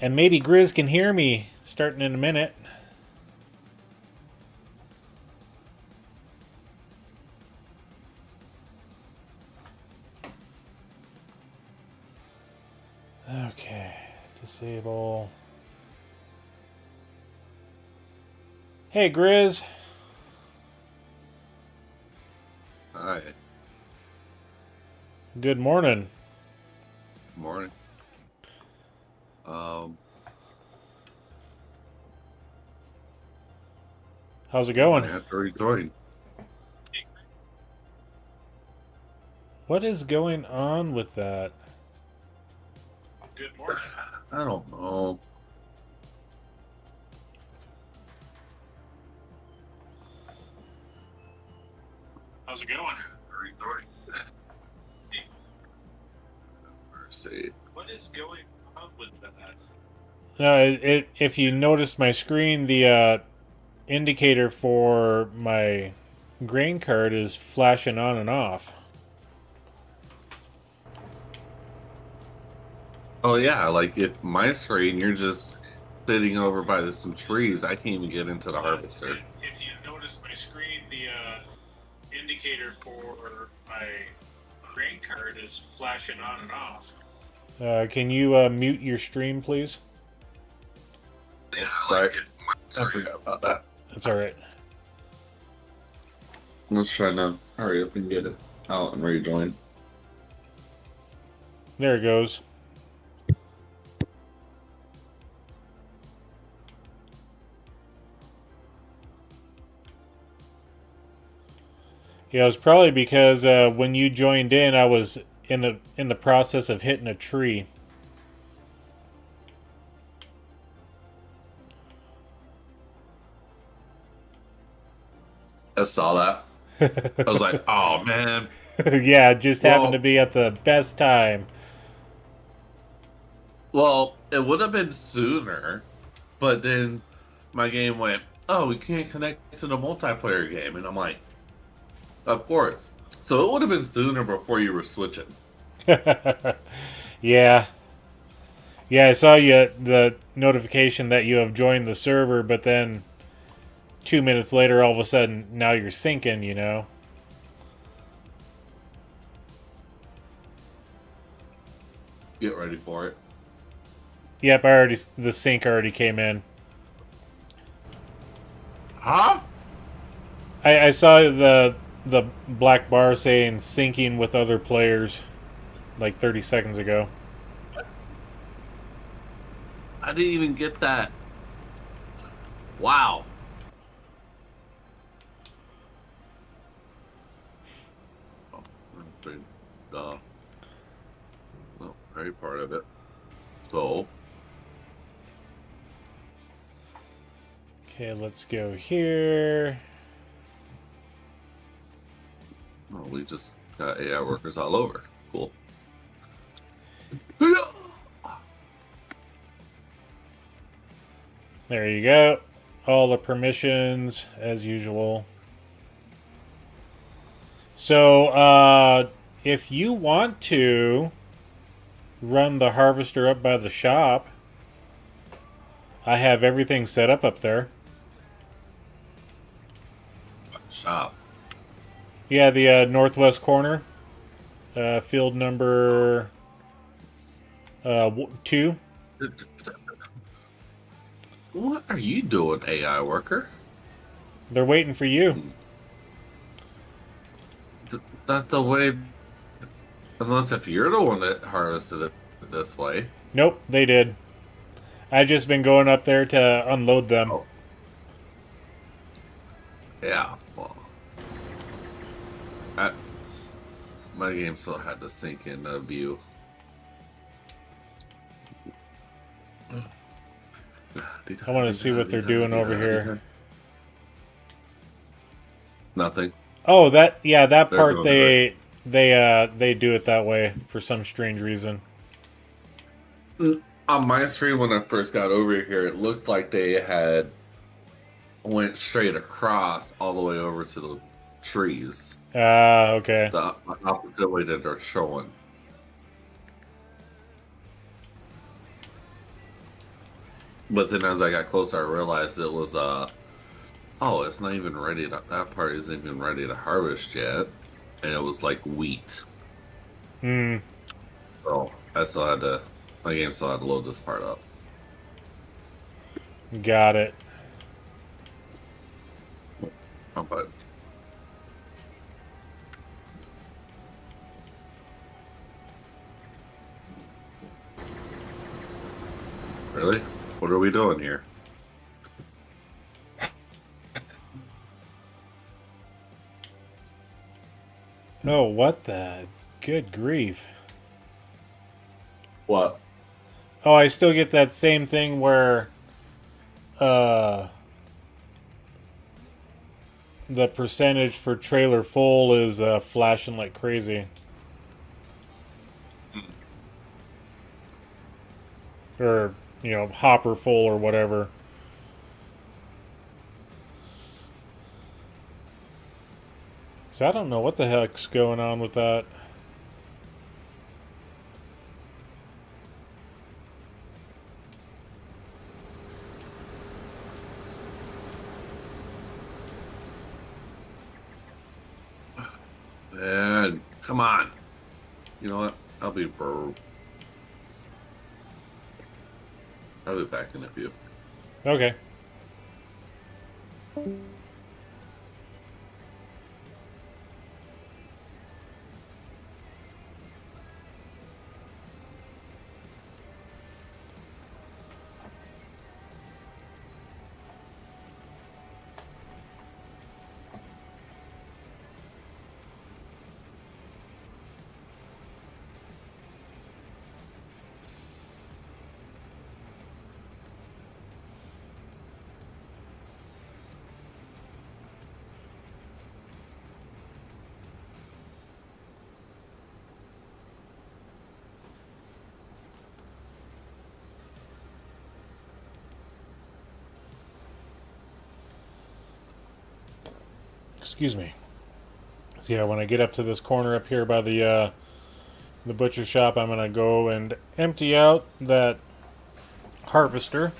And maybe Grizz can hear me starting in a minute. Okay, disable. Hey, Grizz. Hi. Good morning. Morning. How's it going? I have to rejoin. What is going on with that? Good morning. I don't know. How's it going? Rejoin. Let's see. What is going on with that? If you notice my screen, the indicator for my grain cart is flashing on and off. Oh yeah, like if my screen, you're just sitting over by some trees. I can't even get into the harvester. If you notice my screen, the indicator for my grain cart is flashing on and off. Can you mute your stream, please? Yeah, sorry. I forgot about that. That's all right. Let's try to hurry up and get it out and rejoin. There it goes. Yeah, it was probably because when you joined in, I was in the process of hitting a tree. I saw that. I was like, oh man. Yeah, it just happened to be at the best time. Well, it would have been sooner, but then my game went, oh, we can't connect to the multiplayer game. And I'm like, of course. So it would have been sooner before you were switching. Yeah. Yeah, I saw the notification that you have joined the server, but then 2 minutes later, all of a sudden, now you're syncing, you know? Get ready for it. Yep, the sync already came in. Huh? I saw the black bar saying syncing with other players like 30 seconds ago. I didn't even get that. Wow. Oh, very part of it. So, Okay, let's go here. Oh, we just got AI workers all over. Cool. There you go. All the permissions as usual. So, if you want to run the harvester up by the shop, I have everything set up there. Shop. Yeah, the northwest corner. Field number 2. What are you doing, AI worker? They're waiting for you. That's the way. Unless if you're the one that harvested it this way. Nope, they did. I just been going up there to unload them. Oh. Yeah. Well, my game still had to sink in the view. I want to see what they're doing over here. Nothing. Oh, that They're part doing they do it that way for some strange reason. On my screen when I first got over here, it looked like they had went straight across all the way over to the trees. Okay. The opposite way that they're showing. But then as I got closer, I realized it was oh, it's not even ready to, that part isn't even ready to harvest yet. And it was like wheat. Hmm. So I still had to, my game still had to load this part up. Got it. Oh, but really? What are we doing here? Oh, what the? Good grief. What? Oh, I still get that same thing where the percentage for trailer full is flashing like crazy. Or, hopper full or whatever. So I don't know what the heck's going on with that. Man, come on. You know what? I'll be back in a few. Okay. Excuse me. So yeah, when I get up to this corner up here by the butcher shop, I'm gonna go and empty out that harvester.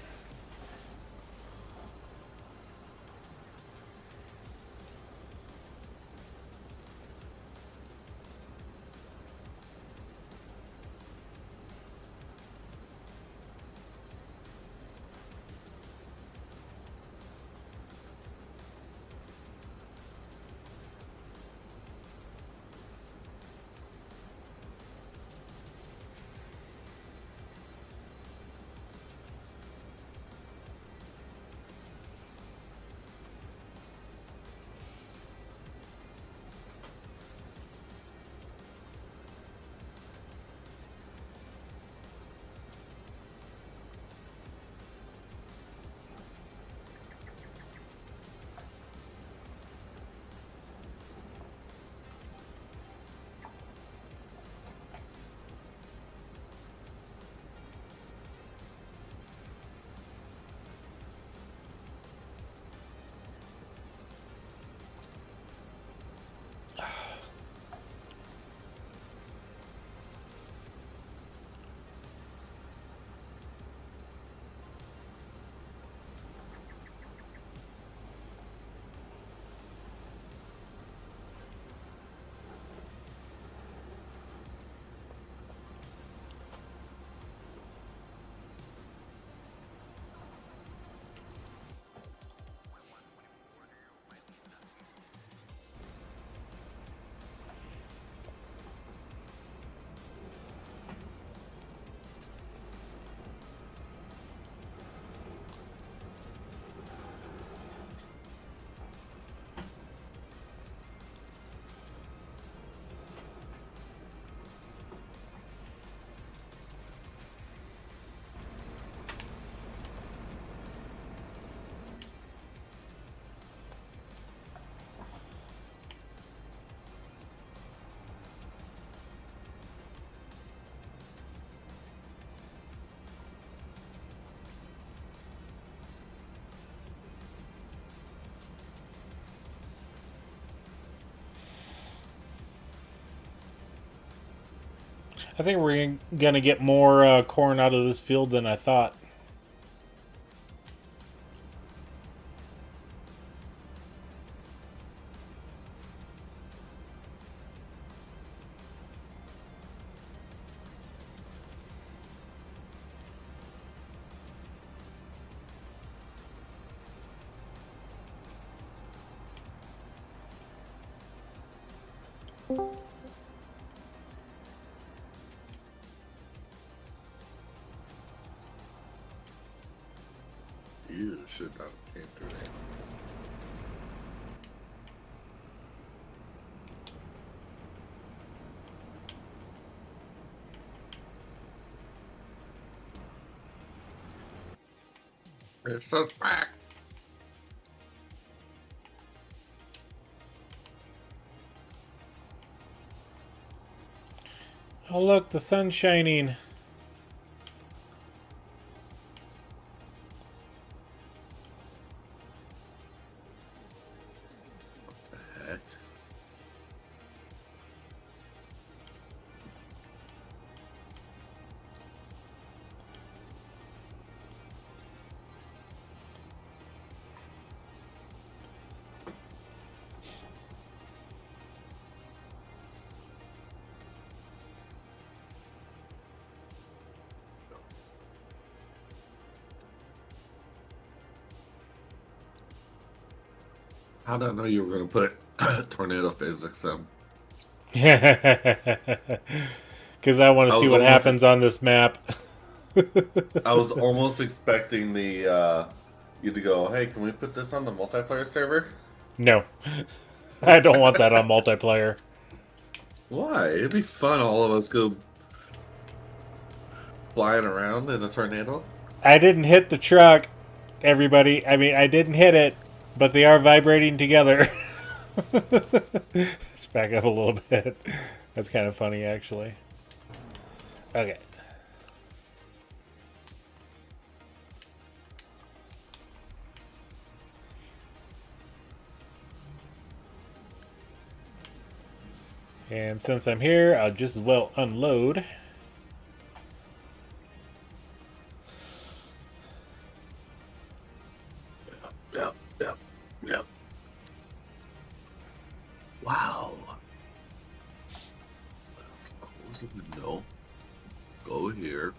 I think we're gonna get more corn out of this field than I thought. You should not have came through that. It's just back. Oh look, the sun's shining. Heck. How did I know you were going to put tornado physics in? Because I want to I see was what almost happens on this map. I was almost expecting the you to go, hey, can we put this on the multiplayer server? No. I don't want that on multiplayer. Why? It'd be fun. All of us go flying around in a tornado. I didn't hit the truck, everybody. I mean, I didn't hit it, but they are vibrating together. Let's back up a little bit. That's kind of funny, actually. Okay. And since I'm here, I'll just as well unload. Yep. Wow. Let's close the window. Go here.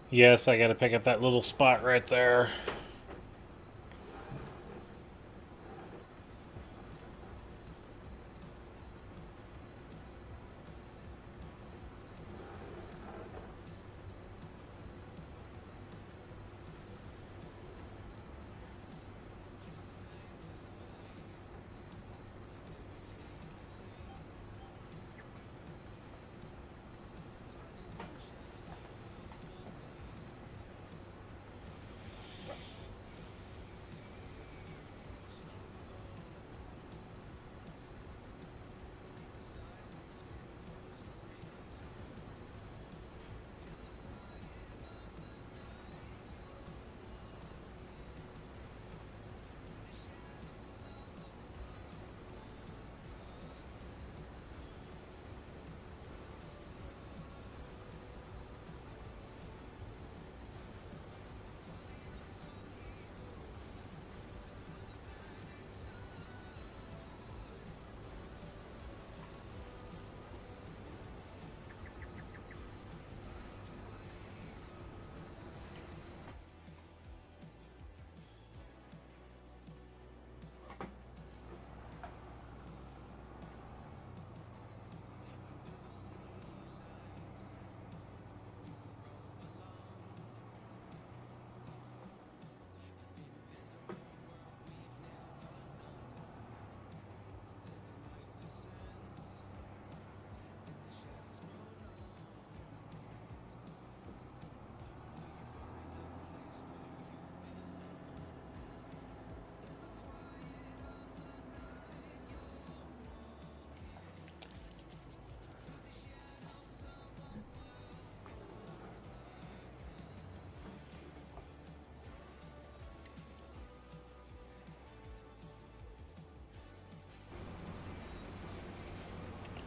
Yes, I gotta pick up that little spot right there.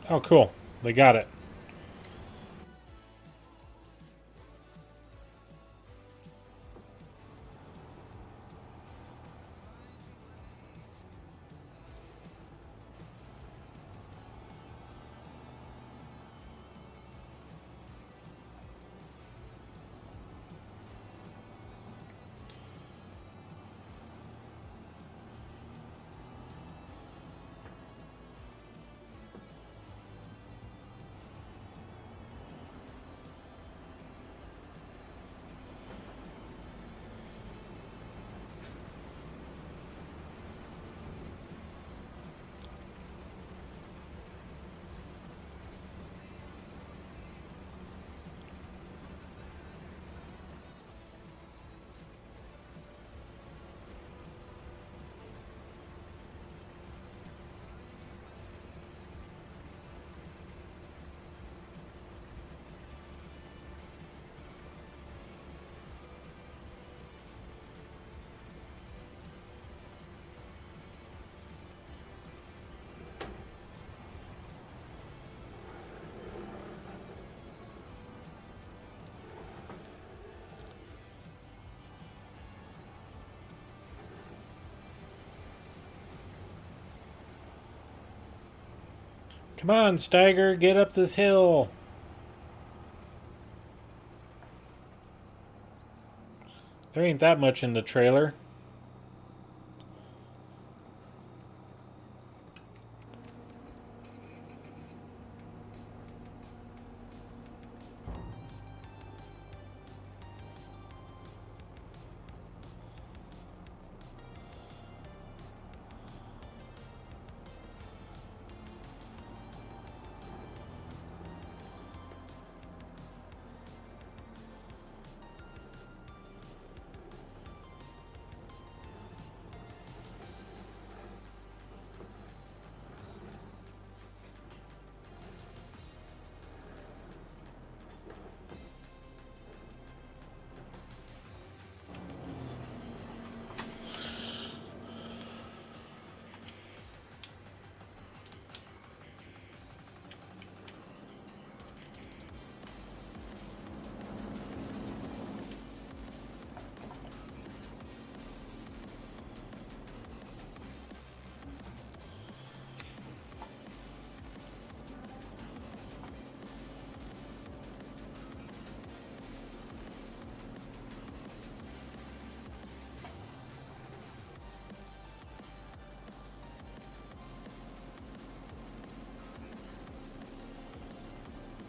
Oh, cool. They got it. Come on, Steiger, get up this hill. There ain't that much in the trailer.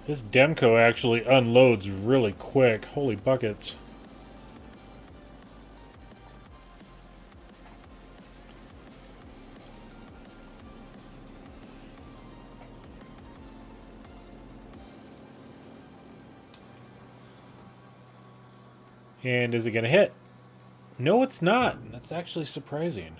This Demco actually unloads really quick. Holy buckets. And is it going to hit? No, it's not. That's actually surprising.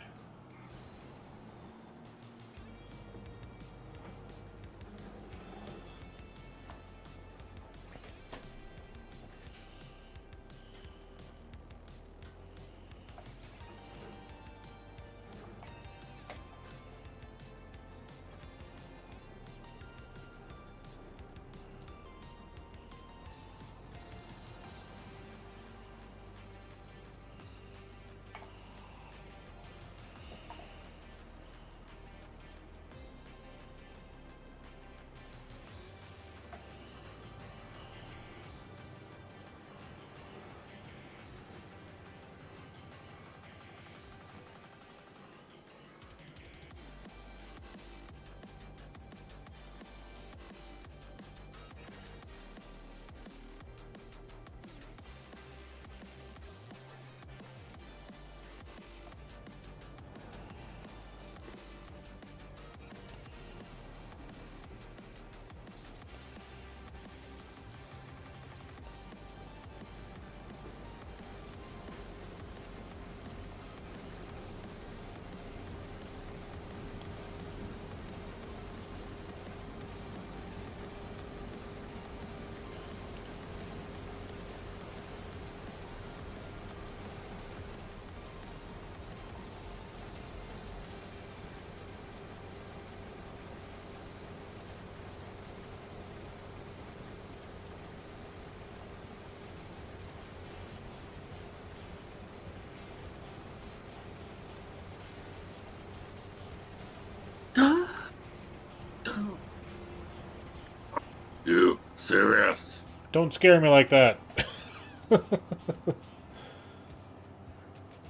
serious. Don't scare me like that.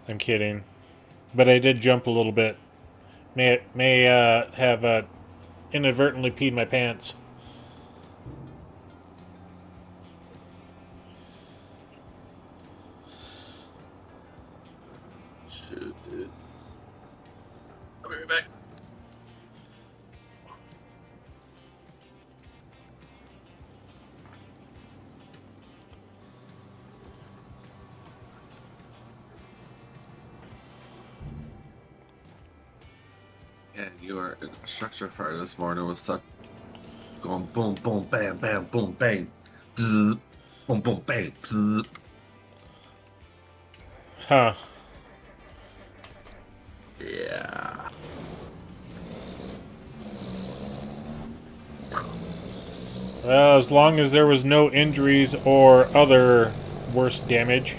I'm kidding. But I did jump a little bit. May have inadvertently peed my pants. Shoot, dude. I'll be right back. Yeah, your infrastructure fire this morning was stuck going boom, boom, bam, bam, boom, bang, bzz, boom, boom, bang, bzz. Huh. Yeah. Well, as long as there was no injuries or other worse damage.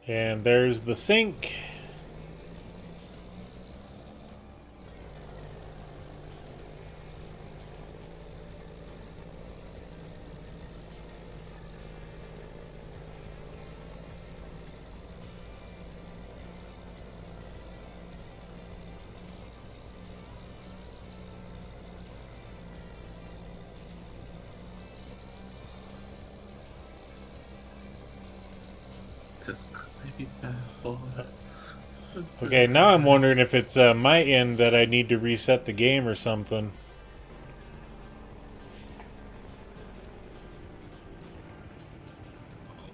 And there's the sink. Because maybe bad boy. Okay, now I'm wondering if it's my end that I need to reset the game or something.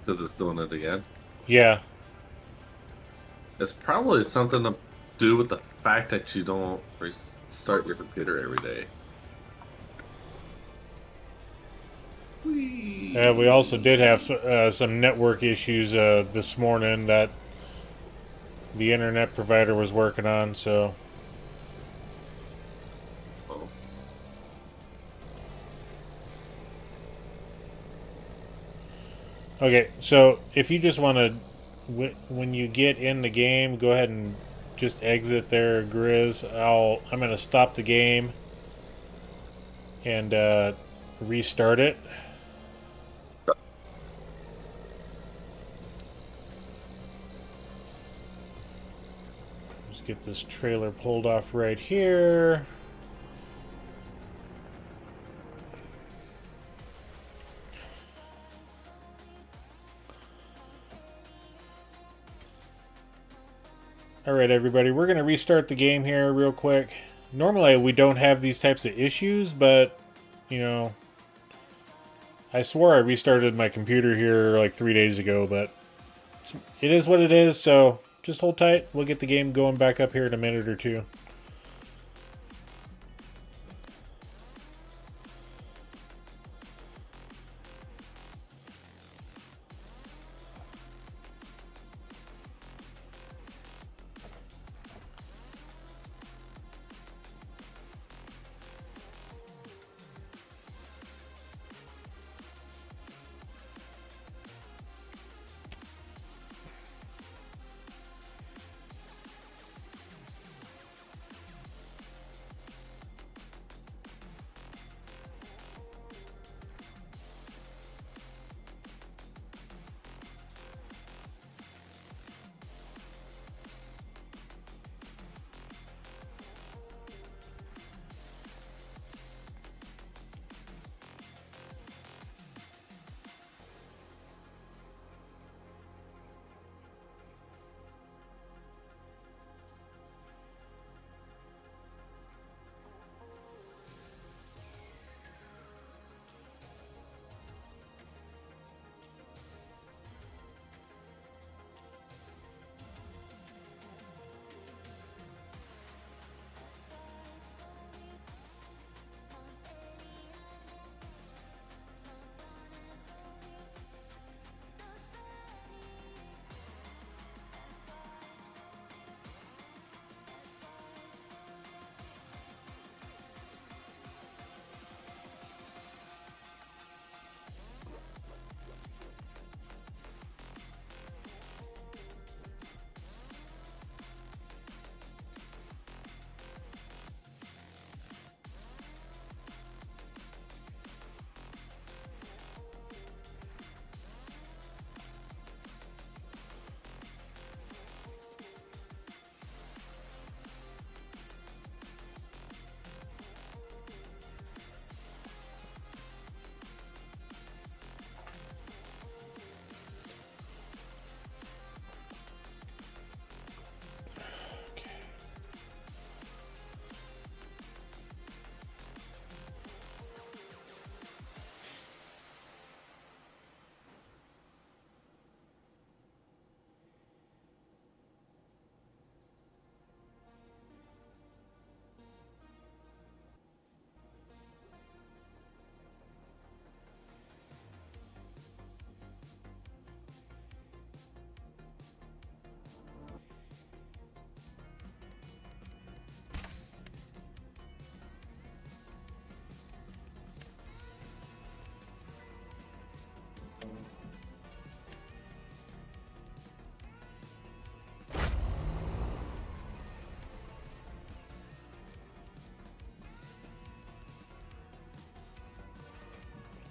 Because it's doing it again. Yeah. It's probably something to do with the fact that you don't restart your computer every day. We also did have some network issues this morning that the internet provider was working on, so... Oh. Okay, so if you just want to, when you get in the game, go ahead and just exit there, Grizz. I'm going to stop the game and restart it. Let's get this trailer pulled off right here. Alright everybody, we're going to restart the game here real quick. Normally we don't have these types of issues, but, you know, I swore I restarted my computer here like 3 days ago, but it is what it is, so just hold tight. We'll get the game going back up here in a minute or two.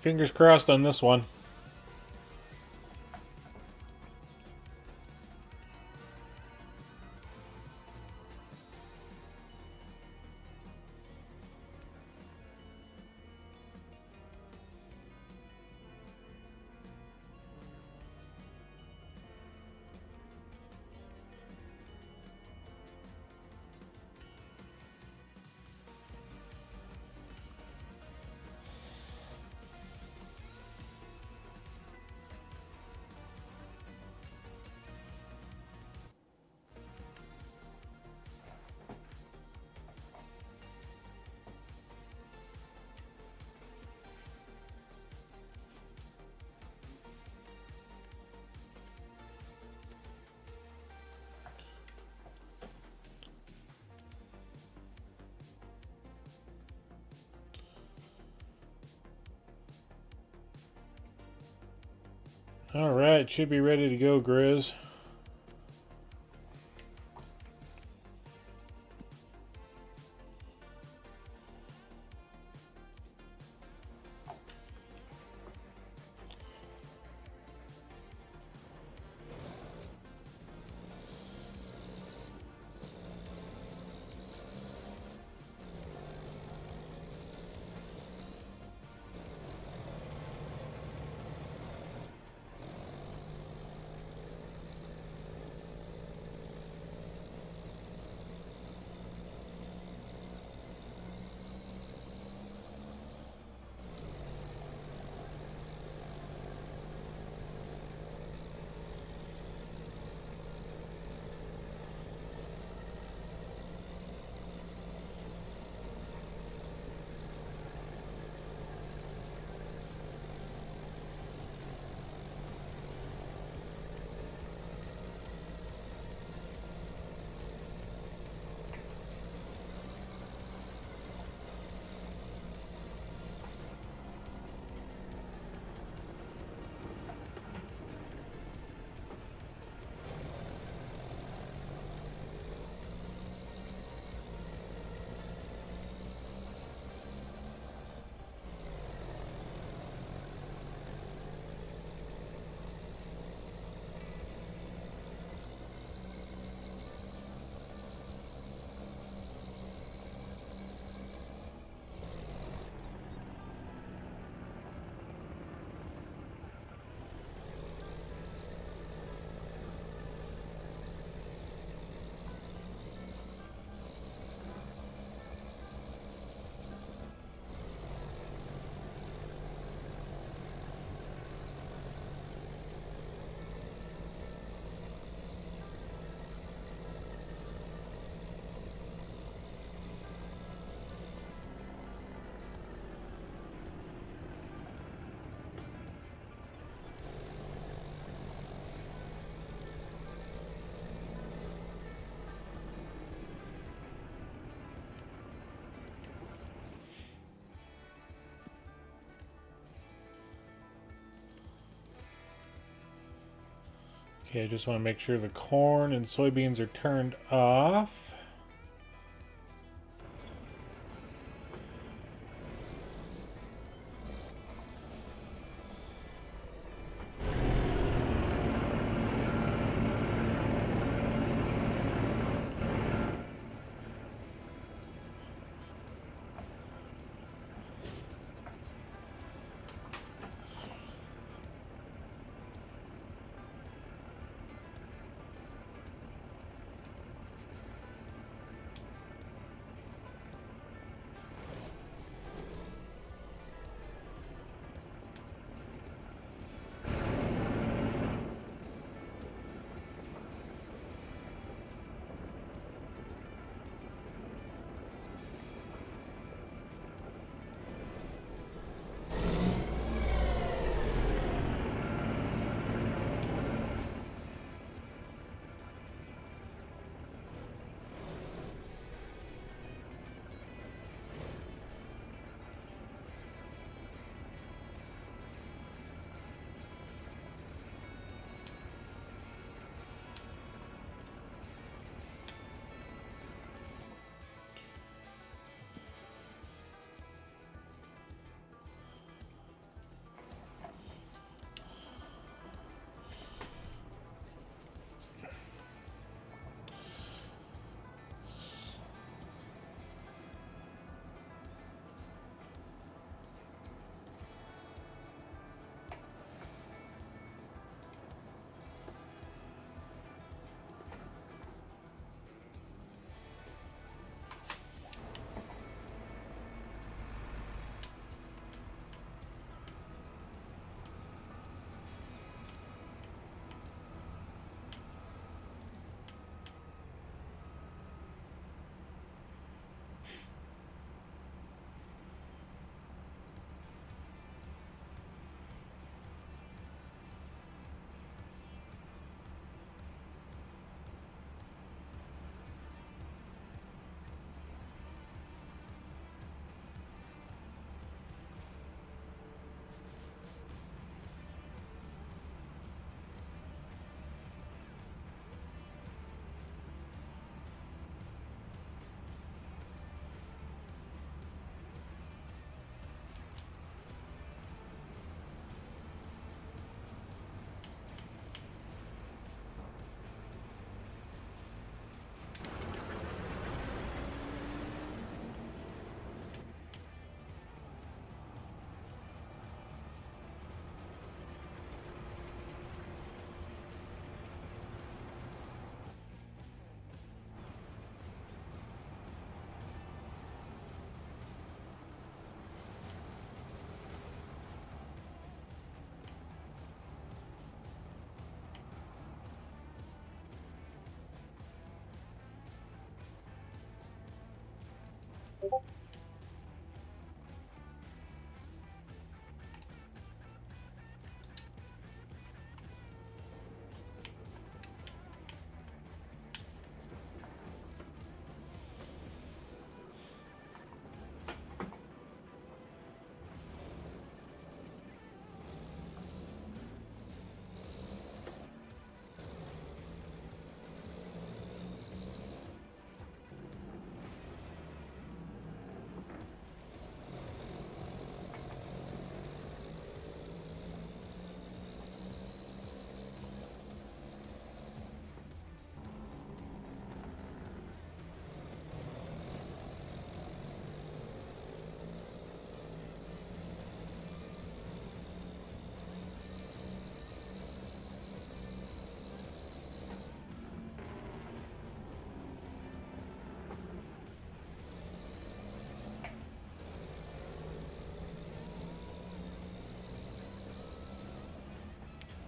Fingers crossed on this one. Alright, should be ready to go, Grizz. Okay, I just want to make sure the corn and soybeans are turned off.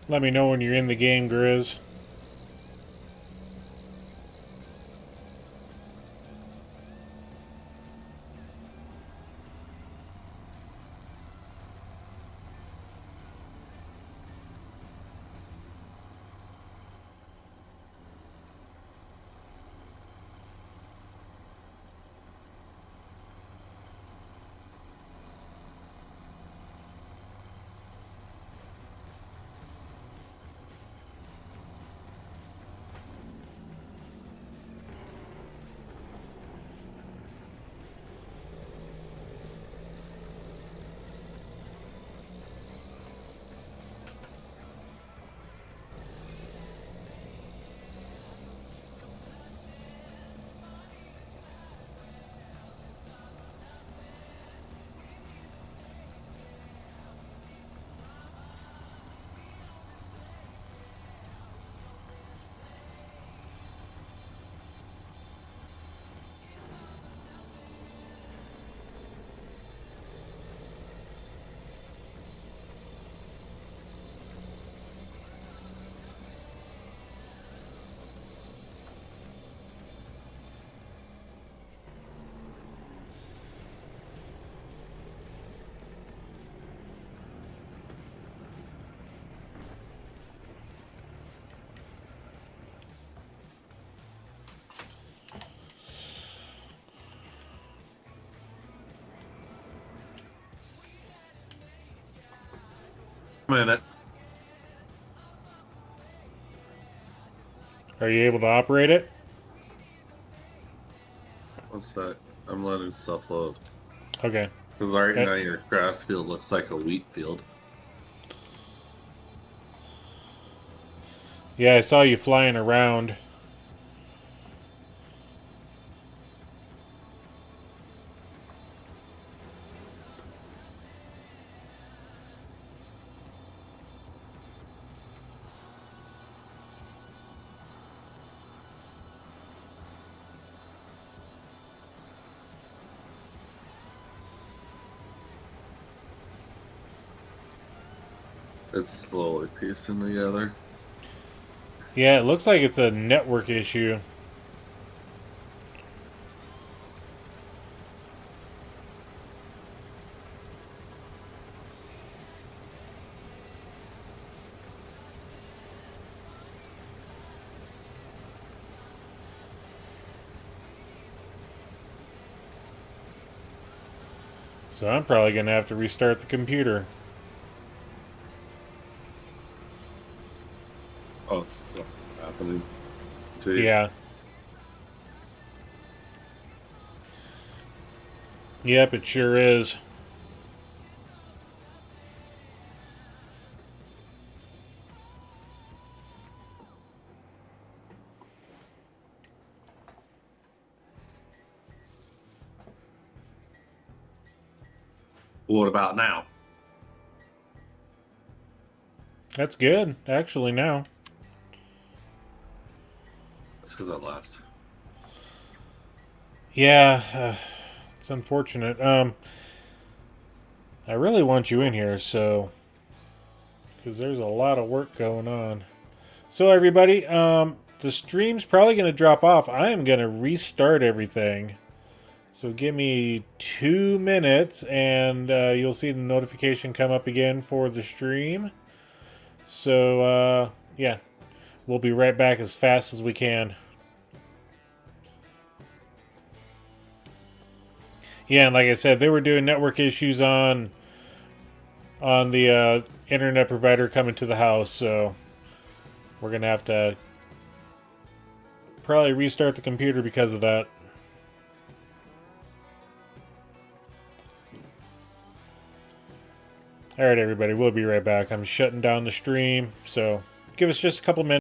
Let me know when you're in the game, Grizz. Minute. Are you able to operate it? What's that? I'm letting stuff load. Okay. Because right now your grass field looks like a wheat field. Yeah, I saw you flying around. It's slowly piecing together. Yeah, it looks like it's a network issue. So I'm probably going to have to restart the computer. Oh, it's still happening. Too. Yeah. Yep, it sure is. What about now? That's good, actually, now. It's because I left. Yeah, it's unfortunate. I really want you in here, so... because there's a lot of work going on. So, everybody, the stream's probably going to drop off. I am going to restart everything. So give me 2 minutes and you'll see the notification come up again for the stream. So, yeah, we'll be right back as fast as we can. Yeah, and like I said, they were doing network issues on the internet provider coming to the house, so we're going to have to probably restart the computer because of that. Alright, everybody, we'll be right back. I'm shutting down the stream, so give us just a couple minutes.